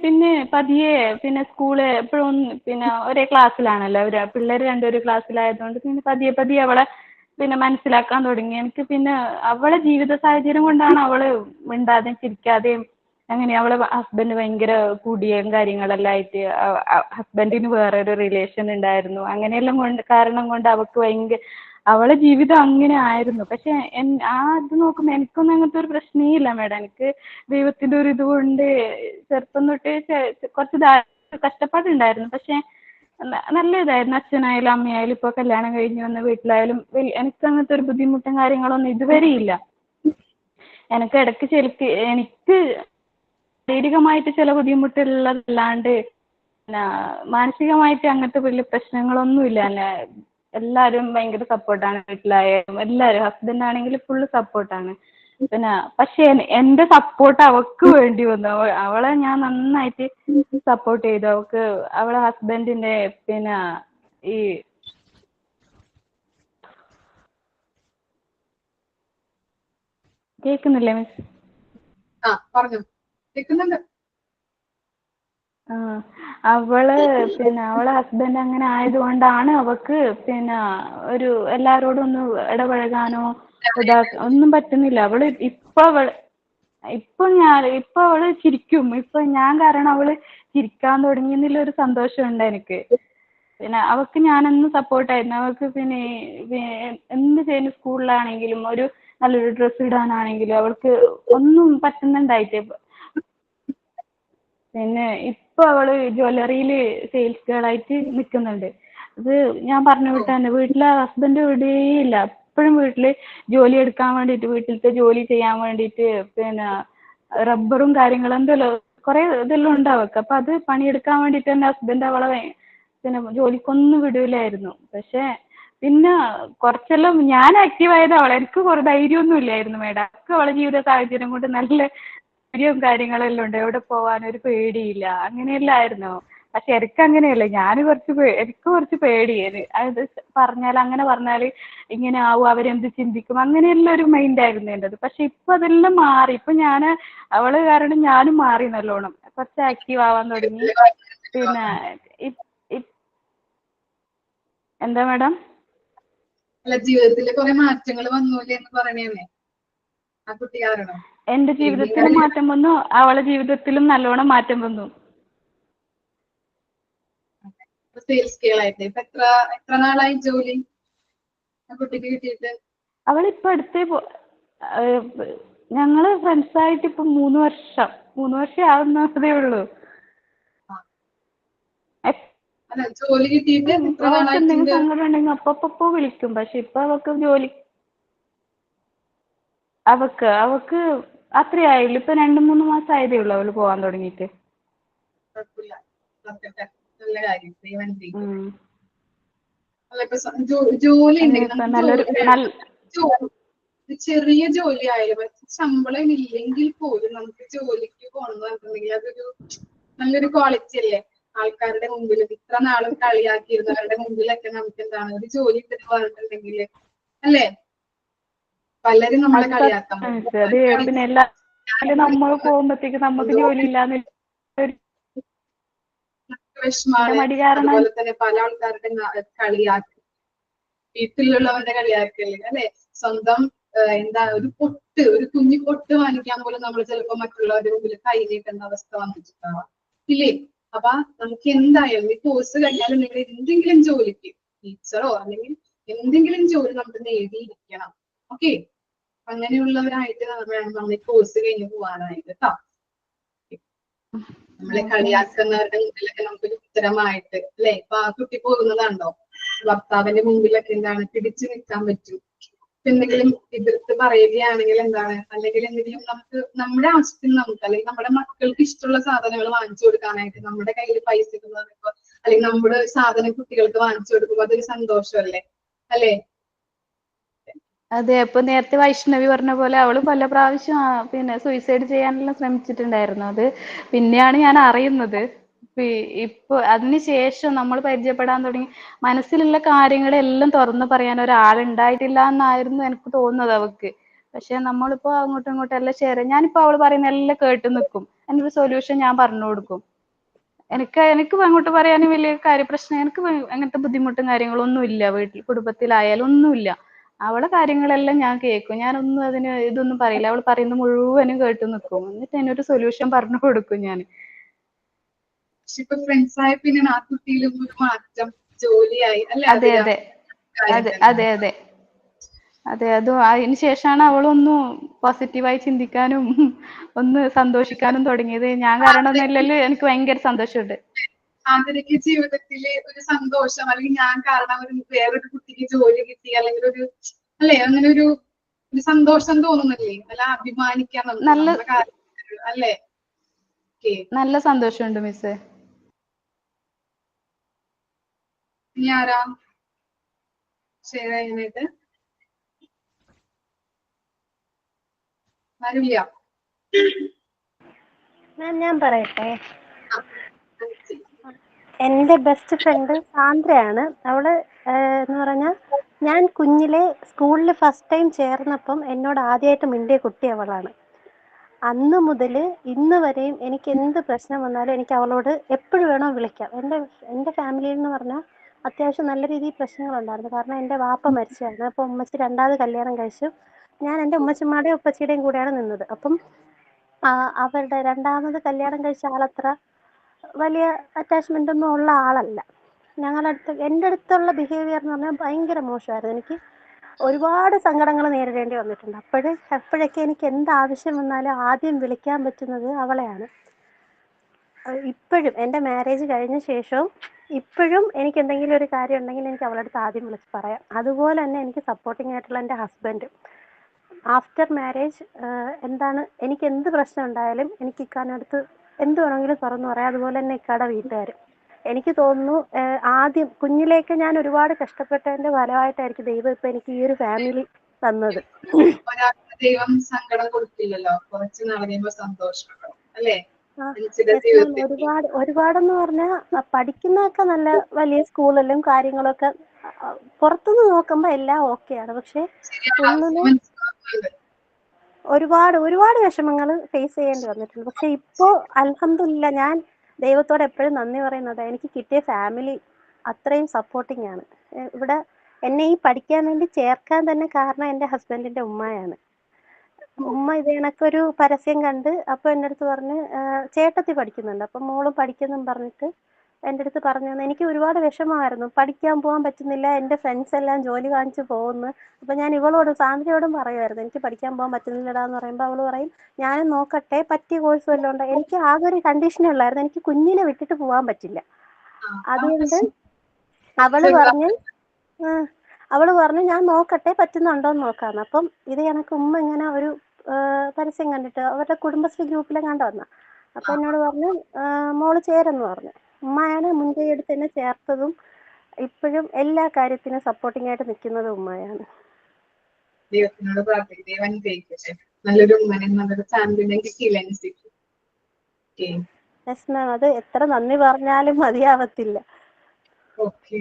Speaker 16: പിന്നെ പതിയെ പിന്നെ സ്കൂള് എപ്പോഴും പിന്നെ ഒരേ ക്ലാസ്സിലാണല്ലോ, പിള്ളേർ രണ്ടൊരു ക്ലാസ്സിലായതുകൊണ്ട് പിന്നെ പതിയെ അവളെ പിന്നെ മനസ്സിലാക്കാൻ തുടങ്ങി. എനിക്ക് പിന്നെ അവളെ ജീവിത സാഹചര്യം കൊണ്ടാണ് അവള് മിണ്ടാതെയും ചിരിക്കാതെയും അങ്ങനെ. അവളെ ഹസ്ബൻഡ് ഭയങ്കര കുടിയും കാര്യങ്ങളെല്ലാം ആയിട്ട്, ഹസ്ബൻഡിന് വേറെ ഒരു റിലേഷൻ ഉണ്ടായിരുന്നു. അങ്ങനെയെല്ലാം കാരണം കൊണ്ട് അവൾക്ക് ഭയങ്കര അവളെ ജീവിതം അങ്ങനെ ആയിരുന്നു. പക്ഷെ ഇത് നോക്കുമ്പോൾ എനിക്കൊന്നും അങ്ങനത്തെ ഒരു പ്രശ്നമേ ഇല്ല മേഡം. എനിക്ക് ദൈവത്തിന്റെ ഒരു ഇതുകൊണ്ട് ചെറുപ്പം തൊട്ട് കുറച്ച് കഷ്ടപ്പാടുണ്ടായിരുന്നു. പക്ഷെ നല്ല ഇതായിരുന്നു. അച്ഛനായാലും അമ്മയായാലും ഇപ്പൊ കല്യാണം കഴിഞ്ഞ് വന്ന വീട്ടിലായാലും എനിക്ക് അങ്ങനത്തെ ഒരു ബുദ്ധിമുട്ടും കാര്യങ്ങളൊന്നും ഇതുവരെ ഇല്ല. എനിക്ക് ഇടയ്ക്ക് എനിക്ക് ശാരീരികമായിട്ട് ചില ബുദ്ധിമുട്ടുള്ളതല്ലാണ്ട് പിന്നെ മാനസികമായിട്ട് അങ്ങനത്തെ വലിയ പ്രശ്നങ്ങളൊന്നും ഇല്ല. എല്ലാവരും ഭയങ്കര സപ്പോർട്ടാണ്, വീട്ടിലായാലും എല്ലാവരും. ഹസ്ബൻഡ് ആണെങ്കിൽ ഫുള്ള് സപ്പോർട്ടാണ്. പിന്നെ പക്ഷെ എന്റെ സപ്പോർട്ട് അവൾക്ക് വേണ്ടി വന്നു. അവളെ ഞാൻ നന്നായിട്ട് സപ്പോർട്ട് ചെയ്തു. അവളെ ഹസ്ബൻഡിന്റെ പിന്നെ ഈ കേൾക്കുന്നില്ലേ മിസ്?
Speaker 2: പറഞ്ഞു, കേൾക്കുന്നുണ്ട്.
Speaker 16: അവളെ ഹസ്ബൻഡ് അങ്ങനെ ആയതുകൊണ്ടാണ് അവൾക്ക് പിന്നെ എല്ലാരോടും ഒന്ന് ഇടപഴകാനോ ഒന്നും പറ്റുന്നില്ല. ഇപ്പൊ അവള് ചിരിക്കും. ഇപ്പൊ ഞാൻ കാരണം അവള് ചിരിക്കാൻ തുടങ്ങിയെന്നുള്ള ഒരു സന്തോഷമുണ്ട് എനിക്ക്. പിന്നെ അവൾക്ക് ഞാനെന്നും സപ്പോർട്ടായിരുന്നു. അവൾക്ക് പിന്നെ എന്ത് ചെയ്യുന്ന സ്കൂളിലാണെങ്കിലും നല്ലൊരു ഡ്രസ്സ് ഇടാനാണെങ്കിലും അവൾക്ക് ഒന്നും പറ്റുന്നുണ്ടായിട്ട്. പിന്നെ ഇപ്പൊ അവള് ജ്വല്ലറിയില് സെയിൽസ് ഗേളായിട്ട് നിൽക്കുന്നുണ്ട്. അത് ഞാൻ പറഞ്ഞു വിട്ടാണ്. വീട്ടിലെ ഹസ്ബൻഡ് വിടുകയില്ല. എപ്പോഴും വീട്ടില് ജോലി എടുക്കാൻ വേണ്ടിയിട്ട്, വീട്ടിലത്തെ ജോലി ചെയ്യാൻ വേണ്ടിയിട്ട് പിന്നെ റബ്ബറും കാര്യങ്ങളും എന്തെല്ലോ കുറെ ഇതെല്ലാം ഉണ്ട് അവൾക്ക്. അപ്പൊ അത് പണിയെടുക്കാൻ വേണ്ടിയിട്ട് തന്നെ ഹസ്ബൻഡ് അവളെ പിന്നെ ജോലിക്കൊന്നും വിടൂലായിരുന്നു. പക്ഷെ പിന്നെ കുറച്ചെല്ലാം ഞാൻ ആക്റ്റീവ് ആയത് എനിക്ക് കുറെ ധൈര്യമൊന്നും ഇല്ലായിരുന്നു മേഡം. ഒക്കെ അവളെ ജീവിത സാഹചര്യം കൊണ്ട് നല്ല ധൈര്യവും കാര്യങ്ങളെല്ലാം ഉണ്ട്. എവിടെ പോവാൻ ഒരു പേടിയില്ല, അങ്ങനെയെല്ലാം ആയിരുന്നു. പക്ഷെ എനിക്ക് അങ്ങനെയല്ല, എനിക്ക് കുറച്ച് പേടി. അത് അങ്ങനെ പറഞ്ഞാല് ഇങ്ങനെ ആവും, അവരെന്ത് ചിന്തിക്കും, അങ്ങനെയുള്ള ഒരു മൈൻഡ് ആയിരുന്നു എന്റേത്. പക്ഷെ ഇപ്പൊ അതെല്ലാം മാറി. ഇപ്പൊ അവള് കാരണം ഞാനും മാറി, നല്ലോണം കുറച്ച് ആക്റ്റീവ് ആവാൻ തുടങ്ങി. പിന്നെ എന്താ മാഡം?
Speaker 2: അല്ല, ജീവിതത്തിൽ കുറെ മാറ്റങ്ങൾ വന്നൂല്ലേ എന്ന് പറയണേ ആ കുട്ടി കാരണം.
Speaker 16: എന്റെ ജീവിതത്തിലും മാറ്റം വന്നു, അവളെ ജീവിതത്തിലും നല്ലോണം മാറ്റം വന്നു.
Speaker 2: സെയിൽസ് ഗേളായിട്ട് ഇപ്പൊ എത്ര നാളായി ജോലി ആ കുട്ടിക്ക് കിട്ടിയിട്ട്?
Speaker 16: അവളിപ്പോ ഞങ്ങള് ഫ്രണ്ട്സ് ആയിട്ട് ഇപ്പൊ 3 വർഷം ആവുന്നതേ ഉള്ളൂ.
Speaker 2: അല്ല, ജോലി കിട്ടിയിട്ട് എത്ര
Speaker 16: അവൾക്ക് എന്തെങ്കിലും
Speaker 2: നാളായിട്ടുണ്ട്?
Speaker 16: സങ്കടം ഉണ്ടെങ്കിൽ അപ്പൊ വിളിക്കും. പക്ഷെ ഇപ്പൊ അവക്ക് അത്രയായില്ല. ഇപ്പൊ 2-3 മാസം ആയതേ ഉള്ളൂ അവള് പോവാൻ തുടങ്ങിയിട്ട്.
Speaker 2: കുഴപ്പമില്ല, നല്ല കാര്യം. അല്ല, ഇപ്പൊ ജോലി ഉണ്ടെങ്കിൽ ചെറിയ ജോലി ആയാലും ശമ്പളം ഇല്ലെങ്കിൽ പോലും നമുക്ക് ജോലിക്ക് പോകണമെന്ന് പറഞ്ഞിട്ടുണ്ടെങ്കിൽ അതൊരു നല്ലൊരു ക്വാളിറ്റി അല്ലേ? ആൾക്കാരുടെ മുമ്പിൽ ഇത്ര നാളും കളിയാക്കിയിരുന്നവരുടെ മുമ്പിലൊക്കെ നമുക്ക് എന്താണ് ഒരു ജോലി പറഞ്ഞിട്ടുണ്ടെങ്കിൽ, അല്ലേ? പലരും നമ്മളെ കളിയാക്കാൻ
Speaker 16: പിന്നെ നമ്മൾ പോകുമ്പോഴത്തേക്ക് നമുക്ക് ജോലി ഇല്ലാന്ന്
Speaker 2: വിഷമാണ്. അതുപോലെ തന്നെ പല ആൾക്കാരുടെ കളിയാക്കി, വീട്ടിലുള്ളവരുടെ കളിയാക്കല്, അല്ലെ? സ്വന്തം ഒരു കുഞ്ഞു പൊട്ട് വാങ്ങിക്കാൻ പോലും നമ്മൾ ചിലപ്പോ മറ്റുള്ളവരുടെ മുമ്പിൽ കൈ നീട്ടുന്ന അവസ്ഥ വന്നിട്ടുണ്ടാവാം, ഇല്ലേ? അപ്പൊ നമുക്ക് എന്തായാലും ഈ കോഴ്സ് കഴിഞ്ഞാലും നിങ്ങൾ എന്തെങ്കിലും ജോലിക്ക്, ടീച്ചറോ അല്ലെങ്കിൽ എന്തെങ്കിലും ജോലി നമുക്ക് നേടിയിരിക്കണം. ഓക്കെ, അങ്ങനെയുള്ളവരായിട്ട് വേണം നമ്മൾ ഈ കോഴ്സ് കഴിഞ്ഞ് പോവാനായിട്ട് കേട്ടോ. നമ്മളെ കളിയാക്കുന്നവരുടെ മുമ്പിലൊക്കെ നമുക്കൊരു ഉത്തരമായിട്ട്, അല്ലെ? ഇപ്പൊ ആ കുട്ടി പോകുന്നതാണോ, ഭർത്താവിന്റെ മുമ്പിലൊക്കെ എന്താണ് പിടിച്ചു നിൽക്കാൻ പറ്റും. എന്തെങ്കിലും എതിർത്ത് പറയുകയാണെങ്കിൽ എന്താണ്, അല്ലെങ്കിൽ എന്തെങ്കിലും നമ്മുടെ ആവശ്യത്തിന് നമുക്ക്, അല്ലെങ്കിൽ നമ്മുടെ മക്കൾക്ക് ഇഷ്ടമുള്ള സാധനങ്ങൾ വാങ്ങിച്ചു കൊടുക്കാനായിട്ട് നമ്മുടെ കയ്യിൽ പൈസ കിട്ടുന്നപ്പോ, അല്ലെങ്കിൽ നമ്മുടെ സാധനം കുട്ടികൾക്ക് വാങ്ങിച്ചു കൊടുക്കുമ്പോ അതൊരു സന്തോഷമല്ലേ, അല്ലേ?
Speaker 16: അതെ. അപ്പൊ നേരത്തെ വൈഷ്ണവി പറഞ്ഞ പോലെ അവള് പല പ്രാവശ്യം പിന്നെ സൂയിസൈഡ് ചെയ്യാനെല്ലാം ശ്രമിച്ചിട്ടുണ്ടായിരുന്നു. അത് പിന്നെയാണ് ഞാൻ അറിയുന്നത്. ഇപ്പൊ അതിനുശേഷം നമ്മൾ പരിചയപ്പെടാൻ തുടങ്ങി. മനസ്സിലുള്ള കാര്യങ്ങളെല്ലാം തുറന്നു പറയാൻ ഒരാളുണ്ടായിട്ടില്ല എന്നായിരുന്നു എനിക്ക് തോന്നുന്നത് അവക്ക്. പക്ഷെ നമ്മളിപ്പോ അങ്ങോട്ടും ഇങ്ങോട്ടും എല്ലാം ഷെയർ, ഞാനിപ്പോ അവള് പറയുന്ന എല്ലാം കേട്ട് നിൽക്കും. എൻ്റെ ഒരു സൊല്യൂഷൻ ഞാൻ പറഞ്ഞു കൊടുക്കും. എനിക്ക് അങ്ങോട്ട് പറയാനും വലിയ കാര്യപ്രശ്നം, എനിക്ക് അങ്ങനത്തെ ബുദ്ധിമുട്ടും കാര്യങ്ങളൊന്നും ഇല്ല. വീട്ടിൽ കുടുംബത്തിലായാലും ഒന്നുമില്ല. അവളെ കാര്യങ്ങളെല്ലാം ഞാൻ കേൾക്കും. ഞാനൊന്നും ഇതൊന്നും പറയില്ല. അവൾ പറയുന്നത് മുഴുവനും കേട്ട് നിൽക്കും. എന്നിട്ട് അതിനൊരു സൊല്യൂഷൻ പറഞ്ഞു കൊടുക്കും ഞാൻ.
Speaker 2: പക്ഷെ ഇപ്പൊ ഫ്രണ്ട്സ് ആയ പിന്നെ ആ കുട്ടിയിലും ഒരു മാറ്റം, ജോലിയായി, അല്ലെ?
Speaker 16: അതെ അതെ അതെ അതെ അതെ അതെ. അതിന് ശേഷമാണ് അവളൊന്ന് പോസിറ്റീവായി ചിന്തിക്കാനും ഒന്ന് സന്തോഷിക്കാനും തുടങ്ങിയത്. ഞാൻ കാരണമൊന്നുമില്ലല്ലോ, എനിക്ക് ഭയങ്കര സന്തോഷമുണ്ട്.
Speaker 2: ആന്തരിക ജീവിതത്തില് ഒരു സന്തോഷം, അല്ലെങ്കിൽ ഞാൻ കാരണം വേറൊരു കുട്ടിക്ക് ജോലി കിട്ടി, അല്ലെങ്കിൽ അല്ലെ, അങ്ങനെ ഒരു സന്തോഷം തോന്നുന്നില്ലേ? അല്ല, അഭിമാനിക്കാൻ നമുക്ക് കാര്യത്തിൽ, അല്ലേ?
Speaker 16: നല്ല സന്തോഷമുണ്ട് മിസ്സേ.
Speaker 2: ഇനി ആരാ ഷെയർ ചെയ്യാനായിട്ട്? ആരുമില്ല?
Speaker 15: ഞാൻ പറയട്ടെ. എൻ്റെ ബെസ്റ്റ് ഫ്രണ്ട് സാന്ദ്രയാണ്. അവള് എന്ന് പറഞ്ഞാൽ, ഞാൻ കുഞ്ഞിലെ സ്കൂളിൽ ഫസ്റ്റ് ടൈം ചേർന്നപ്പം എന്നോട് ആദ്യമായിട്ട് മിണ്ടിയ കുട്ടി അവളാണ്. അന്ന് മുതൽ ഇന്ന് വരെയും എനിക്ക് എന്ത് പ്രശ്നം വന്നാലും എനിക്ക് അവളോട് എപ്പോഴും വേണോ വിളിക്കാം. എൻ്റെ ഫാമിലിയിൽ എന്ന് പറഞ്ഞാൽ അത്യാവശ്യം നല്ല രീതിയിൽ പ്രശ്നങ്ങളുണ്ടായിരുന്നു. കാരണം എൻ്റെ വാപ്പ മരിച്ചതാണ്. അപ്പോൾ ഉമ്മച്ചി രണ്ടാമത് കല്യാണം കഴിച്ചു. ഞാൻ എൻ്റെ ഉമ്മച്ചിമാരുടെയും ഉപ്പച്ചിയുടെയും കൂടെയാണ് നിന്നത്. അപ്പം അവരുടെ രണ്ടാമത് കല്യാണം കഴിച്ച ആളത്ര വലിയ അറ്റാച്ച്മെൻ്റ് ഒന്നും ഉള്ള ആളല്ല. എൻ്റെ അടുത്തുള്ള ബിഹേവിയർ എന്ന് പറഞ്ഞാൽ ഭയങ്കര മോശമായിരുന്നു. എനിക്ക് ഒരുപാട് സങ്കടങ്ങൾ നേരിടേണ്ടി വന്നിട്ടുണ്ട്. അപ്പോഴൊക്കെ എനിക്ക് എന്താവശ്യം വന്നാലും ആദ്യം വിളിക്കാൻ പറ്റുന്നത് അവളെയാണ്. ഇപ്പോഴും എൻ്റെ മാരേജ് കഴിഞ്ഞ ശേഷവും ഇപ്പോഴും എനിക്ക് എന്തെങ്കിലും ഒരു കാര്യം ഉണ്ടെങ്കിൽ എനിക്ക് അവളുടെ അടുത്ത് ആദ്യം വിളിച്ച് പറയാം. അതുപോലെ തന്നെ എനിക്ക് സപ്പോർട്ടിംഗ് ആയിട്ടുള്ള എൻ്റെ ഹസ്ബൻഡ്. ആഫ്റ്റർ മാരേജ് എനിക്ക് എന്ത് പ്രശ്നം ഉണ്ടായാലും എനിക്ക് ഇക്കാനടുത്ത് എന്ത് വേണമെങ്കിലും തുറന്നു പറയാം. അതുപോലെ തന്നെ ഇക്കാടെ വീട്ടുകാർ. എനിക്ക് തോന്നുന്നു ആദ്യം കുഞ്ഞിലേക്ക് ഞാൻ ഒരുപാട് കഷ്ടപ്പെട്ടതിൻ്റെ ഫലമായിട്ടായിരിക്കും ദൈവം ഇപ്പം എനിക്ക് ഈ ഒരു ഫാമിലി തന്നത്.
Speaker 2: ഒരാൾക്ക് ദൈവം സങ്കടം കൊടുക്കില്ലല്ലോ, കുറച്ച് നാൾ കഴിയുമ്പോൾ സന്തോഷപ്പെടും, അല്ലേ? അഞ്ജലിയുടെ
Speaker 15: യെസ് മാം,
Speaker 2: ജീവിതത്തിൽ?
Speaker 15: ഒരുപാടെന്ന് പറഞ്ഞാൽ പഠിക്കുന്നതൊക്കെ നല്ല വലിയ സ്കൂളിലും കാര്യങ്ങളൊക്കെ പുറത്തുനിന്ന് നോക്കുമ്പോൾ എല്ലാം ഓക്കെയാണ്. പക്ഷെ ഉള്ളില് ഒരുപാട് വിഷമങ്ങൾ ഫേസ് ചെയ്യേണ്ടി വന്നിട്ടുണ്ട്. പക്ഷെ ഇപ്പോ അൽഹംദുലില്ലാ ഞാൻ ദൈവത്തോട് എപ്പോഴും നന്ദി പറയുന്നത് എനിക്ക് കിട്ടിയ ഫാമിലി അത്രയും സപ്പോർട്ടിങ് ആണ്. ഇവിടെ എന്നെ ഈ പഠിക്കാൻ വേണ്ടി ചേർക്കാൻ തന്നെ കാരണം എൻ്റെ ഹസ്ബൻഡിന്റെ ഉമ്മയാണ്. ഉമ്മ ഇത് കണക്കൊരു പരസ്യം കണ്ട് അപ്പൊ എൻ്റെ അടുത്ത് പറഞ്ഞ് ചേട്ടത്തി പഠിക്കുന്നുണ്ട്, അപ്പൊ മോളും പഠിക്കുന്നും പറഞ്ഞിട്ട് എൻ്റെ അടുത്ത് പറഞ്ഞു തന്നു. എനിക്ക് ഒരുപാട് വിഷമമായിരുന്നു, പഠിക്കാൻ പോകാൻ പറ്റുന്നില്ല, എൻ്റെ ഫ്രണ്ട്സ് എല്ലാം ജോലി വാങ്ങിച്ച് പോകുന്നു. അപ്പൊ ഞാൻ ഇവളോടും സാന്ദ്രയോടും പറയുമായിരുന്നു എനിക്ക് പഠിക്കാൻ പോകാൻ പറ്റുന്നില്ലടാന്ന് പറയുമ്പോൾ അവള് പറയും ഞാനും നോക്കട്ടെ, പറ്റിയ കോഴ്സ് വല്ലതും ഉണ്ടോ. എനിക്ക് ആകെ ഒരു കണ്ടീഷനേ ഉള്ളായിരുന്നു, എനിക്ക് കുഞ്ഞിനെ വിട്ടിട്ട് പോകാൻ പറ്റില്ല. അതുകൊണ്ട് അവള് പറഞ്ഞു ഞാൻ നോക്കട്ടെ പറ്റുന്നുണ്ടോന്ന് നോക്കാന്ന്. അപ്പം ഇത് കണക്ക് ഉമ്മ ഇങ്ങനെ ഒരു പരസ്യം കണ്ടിട്ട് അവരുടെ കുടുംബശ്രീ ഗ്രൂപ്പിലെ കണ്ടു വന്ന. അപ്പൊ എന്നോട് പറഞ്ഞു മോള് ചേരെന്ന് പറഞ്ഞു. ഉമ്മയാണ് മുൻകൈ എടുത്ത് എന്നെ ചേർത്തതും ഇപ്പോഴും എല്ലാ കാര്യത്തിനും സപ്പോർട്ടിംഗ് ആയിട്ട് നിൽക്കുന്നതും ഉമ്മയാണ്.
Speaker 2: ദൈവത്തിനോട് പ്രാർത്ഥിക്കും, ദൈവം അനുഗ്രഹിക്കട്ടെ. നല്ലൊരു ഉമ്മനെ നല്ലൊരു ഫാമിലിനെ കിട്ടിയില്ല എനിക്ക്.
Speaker 15: യെസ് മാം, അത് എത്ര നന്ദി പറഞ്ഞാലും മതിയാവത്തില്ല.
Speaker 2: ഓക്കെ,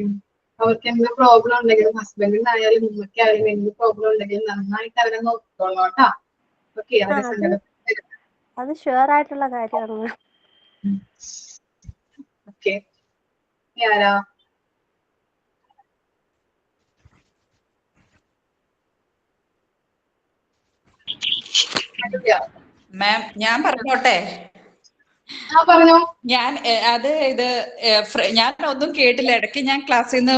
Speaker 2: അവർക്ക് എന്ത് പ്രോബ്ലം ഉണ്ടെങ്കിലും ഹസ്ബൻഡിനായാലും ഉമ്മയ്ക്കായാലും എന്ത് പ്രോബ്ലം ഉണ്ടെങ്കിലും നന്നായിട്ട് അവരെ നോക്കിക്കോളൂ കേട്ടാ. ഓക്കെ, അവരെ സങ്കടത്തിൽ
Speaker 15: അത് ഷുവർ ആയിട്ടുള്ള കാര്യമാണ്.
Speaker 2: ഓക്കെ, ആരാ?
Speaker 17: മാം ഞാൻ പറഞ്ഞോട്ടെ?
Speaker 2: പറഞ്ഞോ.
Speaker 17: ഞാൻ ഞാൻ ഒന്നും കേട്ടില്ല, ഇടയ്ക്ക് ഞാൻ ക്ലാസ്സിൽ നിന്ന്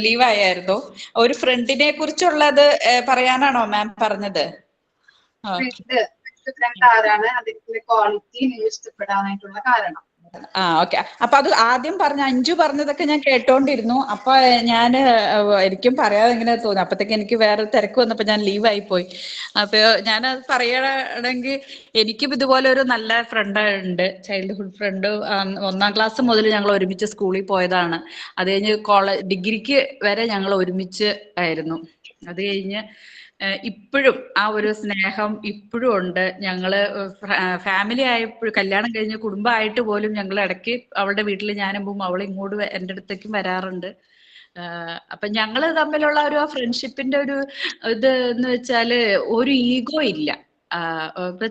Speaker 17: ലീവ് ആയിരുന്നു. ഒരു ഫ്രണ്ടിനെ കുറിച്ചുള്ളത് പറയാനാണോ മാം പറഞ്ഞത്?
Speaker 2: ഫ്രണ്ട് ആരാണ്, അതിന്റെ ക്വാളിറ്റി നിങ്ങൾ ഇഷ്ടപ്പെടാനായിട്ടുള്ള കാരണം?
Speaker 17: ഓക്കെ. അപ്പൊ അത് ആദ്യം പറഞ്ഞ അഞ്ജു പറഞ്ഞതൊക്കെ ഞാൻ കേട്ടോണ്ടിരുന്നു. അപ്പൊ എനിക്കും പറയാതെ ഇങ്ങനെ തോന്നി. അപ്പത്തേക്ക് എനിക്ക് വേറെ തിരക്ക് വന്നപ്പോ ഞാൻ ലീവ് ആയി പോയി. അപ്പൊ ഞാനത് പറയണമെങ്കിൽ എനിക്കും ഇതുപോലെ ഒരു നല്ല ഫ്രണ്ട് ഉണ്ട്, ചൈൽഡ്ഹുഡ് ഫ്രണ്ട്. 1ാം ക്ലാസ് മുതൽ ഞങ്ങൾ ഒരുമിച്ച് സ്കൂളിൽ പോയതാണ്. അത് കഴിഞ്ഞ് ഡിഗ്രിക്ക് വരെ ഞങ്ങൾ ഒരുമിച്ച് ആയിരുന്നു. അത് കഴിഞ്ഞ് ഇപ്പോഴും ആ ഒരു സ്നേഹം ഇപ്പോഴും ഉണ്ട്. ഞങ്ങള് ഫാമിലി ആയപ്പോഴും കല്യാണം കഴിഞ്ഞ് കുടുംബമായിട്ട് പോലും ഞങ്ങൾ ഇടയ്ക്ക് അവളുടെ വീട്ടിൽ ഞാനും പോവും, അവൾ ഇങ്ങോട്ട് എൻ്റെ അടുത്തേക്കും വരാറുണ്ട്. അപ്പൊ ഞങ്ങള് തമ്മിലുള്ള ഒരു ഫ്രണ്ട്ഷിപ്പിന്റെ ഒരു ഇത് എന്ന് വെച്ചാല് ഒരു ഈഗോ ഇല്ല. ഇപ്പൊ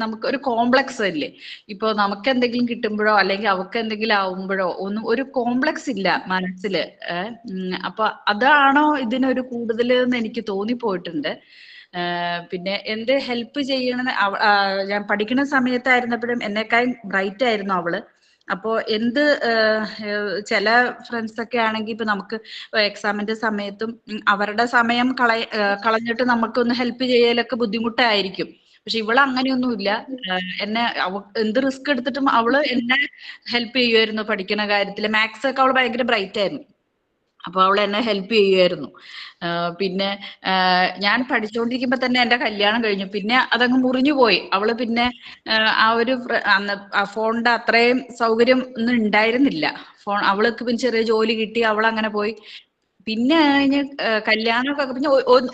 Speaker 17: നമുക്ക് ഒരു കോംപ്ലക്സ് ഇല്ലേ, ഇപ്പൊ നമുക്ക് എന്തെങ്കിലും കിട്ടുമ്പോഴോ അല്ലെങ്കിൽ അവർക്ക് എന്തെങ്കിലും ആവുമ്പോഴോ ഒന്നും ഒരു കോംപ്ലക്സ് ഇല്ല മനസ്സില്. അപ്പൊ അതാണോ ഇതിനൊരു കൂടുതൽ എന്ന് എനിക്ക് തോന്നിപ്പോയിട്ടുണ്ട്. പിന്നെ എന്ത് ഹെൽപ്പ് ചെയ്യണ ഞാൻ പഠിക്കുന്ന സമയത്തായിരുന്നപ്പോഴും എന്നെക്കാളും ബ്രൈറ്റ് ആയിരുന്നു അവള്. അപ്പോ ചില ഫ്രണ്ട്സ് ഒക്കെ ആണെങ്കിൽ ഇപ്പൊ നമുക്ക് എക്സാമിന്റെ സമയത്തും അവരുടെ സമയം കളഞ്ഞിട്ട് നമുക്കൊന്ന് ഹെൽപ്പ് ചെയ്യലൊക്കെ ബുദ്ധിമുട്ടായിരിക്കും. പക്ഷെ ഇവള് അങ്ങനെയൊന്നുമില്ല. എന്ത് റിസ്ക് എടുത്തിട്ടും അവള് എന്നെ ഹെൽപ്പ് ചെയ്യുമായിരുന്നു പഠിക്കുന്ന കാര്യത്തില്. മാത്സ് ഒക്കെ അവള് ഭയങ്കര ബ്രൈറ്റ് ആയിരുന്നു. അപ്പൊ അവൾ എന്നെ ഹെൽപ്പ് ചെയ്യുമായിരുന്നു. പിന്നെ ഞാൻ പഠിച്ചുകൊണ്ടിരിക്കുമ്പോ തന്നെ എന്റെ കല്യാണം കഴിഞ്ഞു. പിന്നെ അതങ്ങ് മുറിഞ്ഞു പോയി. അവള് പിന്നെ ആ ഒരു ഫോണിന്റെ അത്രയും സൗകര്യം ഒന്നും ഉണ്ടായിരുന്നില്ല. അവൾക്ക് പിന്നെ ചെറിയ ജോലി കിട്ടി, അവൾ അങ്ങനെ പോയി. പിന്നെ കഴിഞ്ഞ് കല്യാണമൊക്കെ പിന്നെ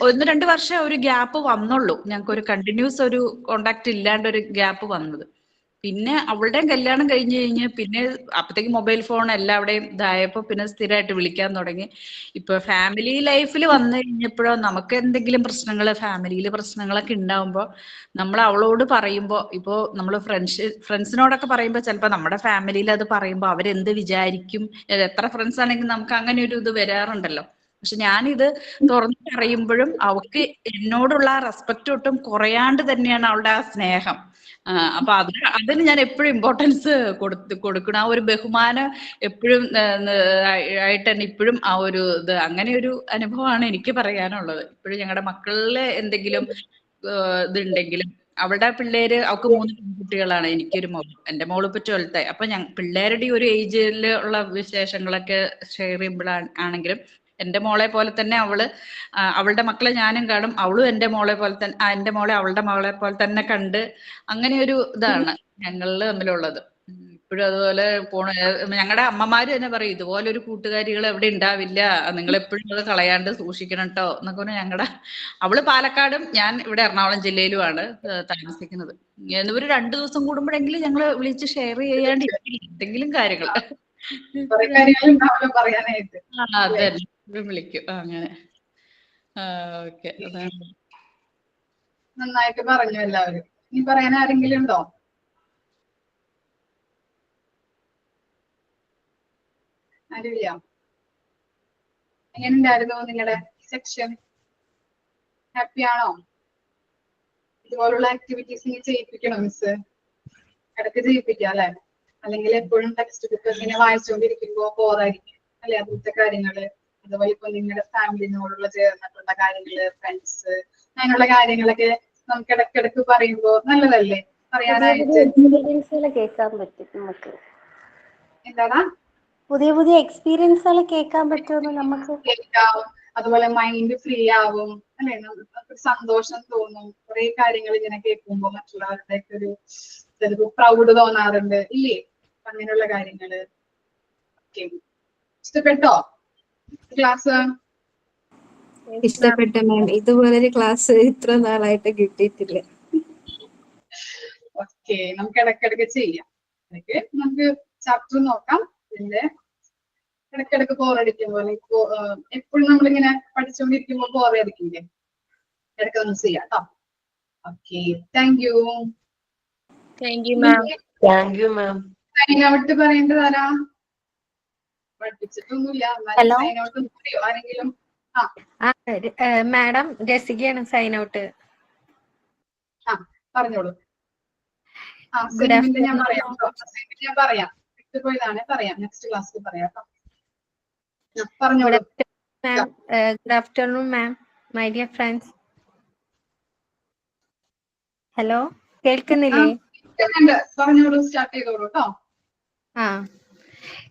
Speaker 17: 1-2 വർഷം ഒരു ഗ്യാപ്പ് വന്നുള്ളൂ. ഞങ്ങൾക്ക് ഒരു കണ്ടിന്യൂസ് ഒരു കോണ്ടാക്ട് ഇല്ലാണ്ട് ഒരു ഗ്യാപ്പ് വന്നത്. പിന്നെ അവളുടെയും കല്യാണം കഴിഞ്ഞ് പിന്നെ അപ്പത്തേക്ക് മൊബൈൽ ഫോൺ എല്ലാവിടെയും ഇതായപ്പോ പിന്നെ സ്ഥിരമായിട്ട് വിളിക്കാൻ തുടങ്ങി. ഇപ്പൊ ഫാമിലി ലൈഫിൽ വന്നു കഴിഞ്ഞപ്പോഴോ നമുക്ക് എന്തെങ്കിലും ഫാമിലിയിൽ പ്രശ്നങ്ങളൊക്കെ ഉണ്ടാവുമ്പോ നമ്മൾ അവളോട് പറയുമ്പോ, ഇപ്പോ നമ്മള് ഫ്രണ്ട്സിനോടൊക്കെ പറയുമ്പോ ചിലപ്പോ നമ്മുടെ ഫാമിലിയിൽ അത് പറയുമ്പോ അവരെന്ത് വിചാരിക്കും, എത്ര ഫ്രണ്ട്സ് ആണെങ്കിലും നമുക്ക് അങ്ങനെ ഒരു ഇത് വരാറുണ്ടല്ലോ. പക്ഷെ ഞാനിത് തുറന്നു പറയുമ്പോഴും അവൾക്ക് എന്നോടുള്ള റെസ്പെക്ട് ഒട്ടും കുറയാണ്ട് തന്നെയാണ് അവളുടെ ആ സ്നേഹം. അപ്പൊ അതിന് ഞാൻ എപ്പോഴും ഇമ്പോർട്ടൻസ് കൊടുക്കണം. ആ ഒരു ബഹുമാനം എപ്പോഴും ആയിട്ട് തന്നെ ഇപ്പോഴും ആ ഒരു അങ്ങനെ ഒരു അനുഭവമാണ് എനിക്ക് പറയാനുള്ളത്. ഇപ്പോഴും ഞങ്ങളുടെ മക്കളില് എന്തെങ്കിലും ഇതുണ്ടെങ്കിലും, അവളുടെ പിള്ളേര്, അവൾക്ക് 3 പെൺകുട്ടികളാണ്, എനിക്കൊരു മോൾ. എന്റെ മോള് ഇപ്പൊ 12th ആയി. അപ്പൊ പിള്ളേരുടെ ഒരു ഏജിൽ ഉള്ള വിശേഷങ്ങളൊക്കെ ഷെയർ ചെയ്യുമ്പോഴാണെങ്കിലും എന്റെ മോളെ പോലെ തന്നെ അവളുടെ മക്കളെ ഞാനും കാണും, അവളും എന്റെ മോളെ പോലെ തന്നെ, അവളുടെ മോളെ പോലെ തന്നെ കണ്ട് അങ്ങനെ ഒരു ഇതാണ് ഞങ്ങളിൽ തമ്മിലുള്ളത്. ഇപ്പോഴും അതുപോലെ പോണ ഞങ്ങളുടെ അമ്മമാര് തന്നെ പറയും ഇതുപോലെ ഒരു കൂട്ടുകാരികൾ എവിടെ ഉണ്ടാവില്ല, നിങ്ങൾ എപ്പോഴും അത് കളയാണ്ട് സൂക്ഷിക്കണം കേട്ടോ എന്നൊക്കെ പറഞ്ഞാൽ അവള് പാലക്കാടും ഞാൻ ഇവിടെ എറണാകുളം ജില്ലയിലുമാണ് താമസിക്കുന്നത്. ഒരു 2 ദിവസം കൂടുമ്പോഴെങ്കിലും ഞങ്ങള് വിളിച്ച് ഷെയർ ചെയ്യാണ്ട് എന്തെങ്കിലും കാര്യങ്ങൾ
Speaker 2: പറയാനായിട്ട്
Speaker 17: അതെ വിളിക്കും അങ്ങനെ. ഓക്കെ, അതാണ്.
Speaker 2: നന്നായിട്ട് പറഞ്ഞു എല്ലാവരും. ഇനി പറയാൻ ആരെങ്കിലും ഉണ്ടോ? ആരുമില്ല. എങ്ങനെയുണ്ടായിരുന്നു നിങ്ങളുടെ സെക്ഷൻ? ഹാപ്പി ആണോ? ഇതുപോലുള്ള ആക്ടിവിറ്റീസ് ഇനി ചെയ്യിപ്പിക്കണോ മിസ്? ഇടയ്ക്ക് ചെയ്യിപ്പിക്കാം അല്ലെ? അല്ലെങ്കിൽ എപ്പോഴും ടെക്സ്റ്റ് ബുക്ക് ഇങ്ങനെ വായിച്ചുകൊണ്ടിരിക്കുമ്പോ ബോറായിരിക്കും അല്ലെ? അതിലത്തെ കാര്യങ്ങള്, അതുപോലെ ഇപ്പൊ നിങ്ങളുടെ ഫാമിലിനോടുള്ള ചേർന്നിട്ടുള്ള കാര്യങ്ങള്, ഫ്രണ്ട്സ്, അങ്ങനെയുള്ള കാര്യങ്ങളൊക്കെ നമുക്ക് ഇടയ്ക്കിടയ്ക്ക് പറയുമ്പോ നല്ലതല്ലേ പറയാനായിട്ട്?
Speaker 15: കേൾക്കാൻ പറ്റും നമുക്ക്.
Speaker 2: എന്താടാ?
Speaker 15: പുതിയ പുതിയ എക്സ്പീരിയൻസുകൾ കേൾക്കാൻ പറ്റുമെന്ന് നമുക്ക്
Speaker 2: കേൾക്കാം. അതുപോലെ മൈൻഡ് ഫ്രീ ആവും അല്ലെ? നമുക്ക് സന്തോഷം തോന്നും കുറെ കാര്യങ്ങൾ ഇങ്ങനെ കേൾക്കുമ്പോ. മറ്റുള്ളവരുടെ ഒരു ചിലപ്പോ പ്രൗഡ് തോന്നാറുണ്ട് ഇല്ലേ? അങ്ങനെയുള്ള കാര്യങ്ങള്. ഇഷ്ടപ്പെട്ടോ ക്ലാസ്?
Speaker 9: ഇഷ്ടപ്പെട്ട മാം. ഇതുപോലൊരു ക്ലാസ് ഇത്ര നാളായിട്ട് കിട്ടിയിട്ടില്ല.
Speaker 2: ഓക്കെ, നമുക്ക് ഇടയ്ക്കിടയ്ക്ക് ചെയ്യാം. നമുക്ക് ചാപ്റ്റർ നോക്കാം. പിന്നെ ഇടയ്ക്കിടയ്ക്ക് ബോറടിക്കുമ്പോ എപ്പോഴും നമ്മളിങ്ങനെ പഠിച്ചുകൊണ്ടിരിക്കുമ്പോ ബോറടിക്കില്ലേ? ഇടയ്ക്ക് ഒന്ന് ചെയ്യാം കേട്ടോ. Okay, thank you.
Speaker 6: Thank you ma'am. Thank you ma'am.
Speaker 2: Sign out പറയേണ്ടത് ആരാ? പഠിപ്പിച്ചിട്ടൊന്നുമില്ല,
Speaker 8: ഹലോ.
Speaker 2: സൈൻ ഔട്ട് പറയോ ആരെങ്കിലും?
Speaker 8: മാഡം രസികയാണ് സൈൻ ഔട്ട്.
Speaker 2: പറഞ്ഞോളൂ.
Speaker 8: Good
Speaker 2: അസൈൻമെന്റ് ഞാൻ
Speaker 8: afternoon.
Speaker 2: പറയാം കേട്ടോ. അസൈൻമെന്റ് ഞാൻ പറയാം. വിട്ടുപോയതാണ്, പറയാം. നെക്സ്റ്റ് ക്ലാസ്സിൽ പറയാം കേട്ടോ. പറഞ്ഞോളൂ.
Speaker 8: Good afternoon, ma'am. My dear friends. Hello, കേൾക്കുന്നില്ലേ?
Speaker 2: പറഞ്ഞോളൂ, സ്റ്റാർട്ട് ചെയ്തോളൂ കേട്ടോ.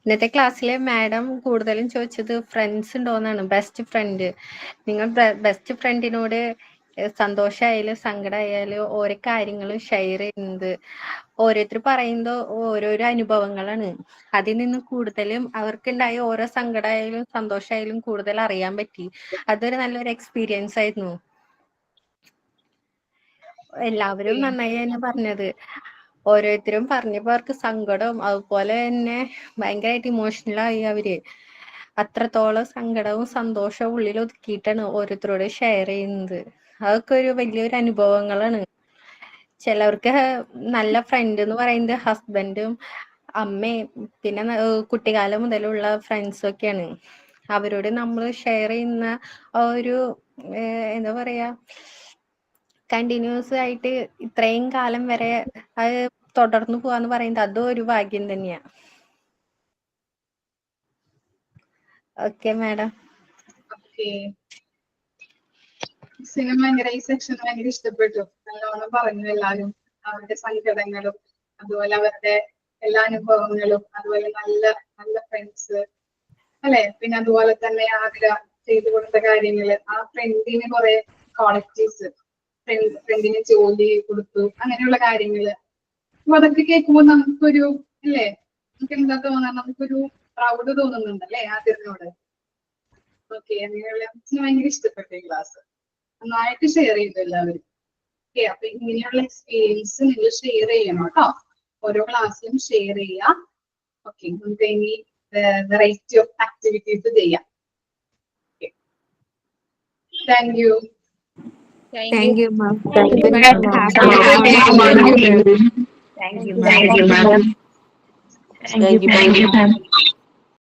Speaker 8: ഇന്നത്തെ ക്ലാസ്സിലെ മാഡം കൂടുതലും ചോദിച്ചത് ഫ്രണ്ട്സ് ഉണ്ടോന്നാണ്. Best friend. നിങ്ങൾ ബെസ്റ്റ് ഫ്രണ്ടിനോട് സന്തോഷമായാലും സങ്കടമായാലും ഓരോ കാര്യങ്ങളും ഷെയർ ചെയ്യുന്നത്, ഓരോരുത്തർ പറയുന്നത് ഓരോരോ അനുഭവങ്ങളാണ്. അതിൽ നിന്ന് കൂടുതലും അവർക്കുണ്ടായ ഓരോ സങ്കടമായാലും സന്തോഷമായാലും കൂടുതൽ അറിയാൻ പറ്റി. അതൊരു നല്ലൊരു എക്സ്പീരിയൻസ് ആയിരുന്നു. എല്ലാവരും നന്നായി തന്നെ പറഞ്ഞത്. ഓരോരുത്തരും പറഞ്ഞപ്പോ അവർക്ക് സങ്കടവും അതുപോലെ തന്നെ ഭയങ്കരമായിട്ട് ഇമോഷണൽ ആയി അവര്. അത്രത്തോളം സങ്കടവും സന്തോഷവും ഉള്ളിൽ ഒതുക്കിയിട്ടാണ് ഓരോരുത്തരോട് ഷെയർ ചെയ്യുന്നത്. അതൊക്കെ ഒരു വലിയൊരു അനുഭവങ്ങളാണ്. ചിലവർക്ക് നല്ല ഫ്രണ്ട് എന്ന് പറയുന്നത് ഹസ്ബൻഡും അമ്മയും പിന്നെ കുട്ടിക്കാലം മുതലുള്ള ഫ്രണ്ട്സും ഒക്കെയാണ്. അവരോട് നമ്മൾ ഷെയർ ചെയ്യുന്ന ഒരു എന്താ പറയാ, കണ്ടിന്യൂസ് ആയിട്ട് ഇത്രയും കാലം വരെ അത് തുടർന്നു പോവാന്ന് പറയുന്നത് അതും ഒരു ഭാഗ്യം തന്നെയാ. Okay madam.
Speaker 2: ഭയങ്കര ഈ സെക്ഷൻ ഭയങ്കര ഇഷ്ടപ്പെട്ടു. നല്ലോണം പറഞ്ഞു എല്ലാവരും അവരുടെ സങ്കടങ്ങളും അതുപോലെ അവരുടെ എല്ലാ അനുഭവങ്ങളും, അതുപോലെ നല്ല നല്ല ഫ്രണ്ട്സ് അല്ലെ? പിന്നെ അതുപോലെ തന്നെ ആതിര ചെയ്തു കൊടുത്ത കാര്യങ്ങള്, ആ ഫ്രണ്ടിന് കുറെ ക്വാളിറ്റീസ്, ഫ്രണ്ടിന് ജോലി കൊടുത്തു, അങ്ങനെയുള്ള കാര്യങ്ങള്. അപ്പൊ അതൊക്കെ കേൾക്കുമ്പോൾ നമുക്കൊരു അല്ലേ, നമുക്ക് എന്താ തോന്നാ, നമുക്കൊരു പ്രൗഡ് തോന്നുന്നുണ്ട് അല്ലെ ആതിരനോട്. ഓക്കെ, അങ്ങനെയുള്ള ഭയങ്കര ഇഷ്ടപ്പെട്ട ഈ ക്ലാസ്. നന്നായിട്ട് ഷെയർ ചെയ്തു എല്ലാവരും. ഓക്കെ, അപ്പൊ ഇങ്ങനെയുള്ള എക്സ്പീരിയൻസ് നിങ്ങൾ ഷെയർ ചെയ്യണം കേട്ടോ. ഓരോ ക്ലാസ്സിലും ഷെയർ ചെയ്യാം. ഓക്കെ, നമുക്ക് ഇനി വെറൈറ്റി ഓഫ് ആക്ടിവിറ്റീസ് ചെയ്യാം. Thank you.
Speaker 9: Thank you ma'am.
Speaker 5: Thank you, ma'am.
Speaker 6: Thank you, ma'am.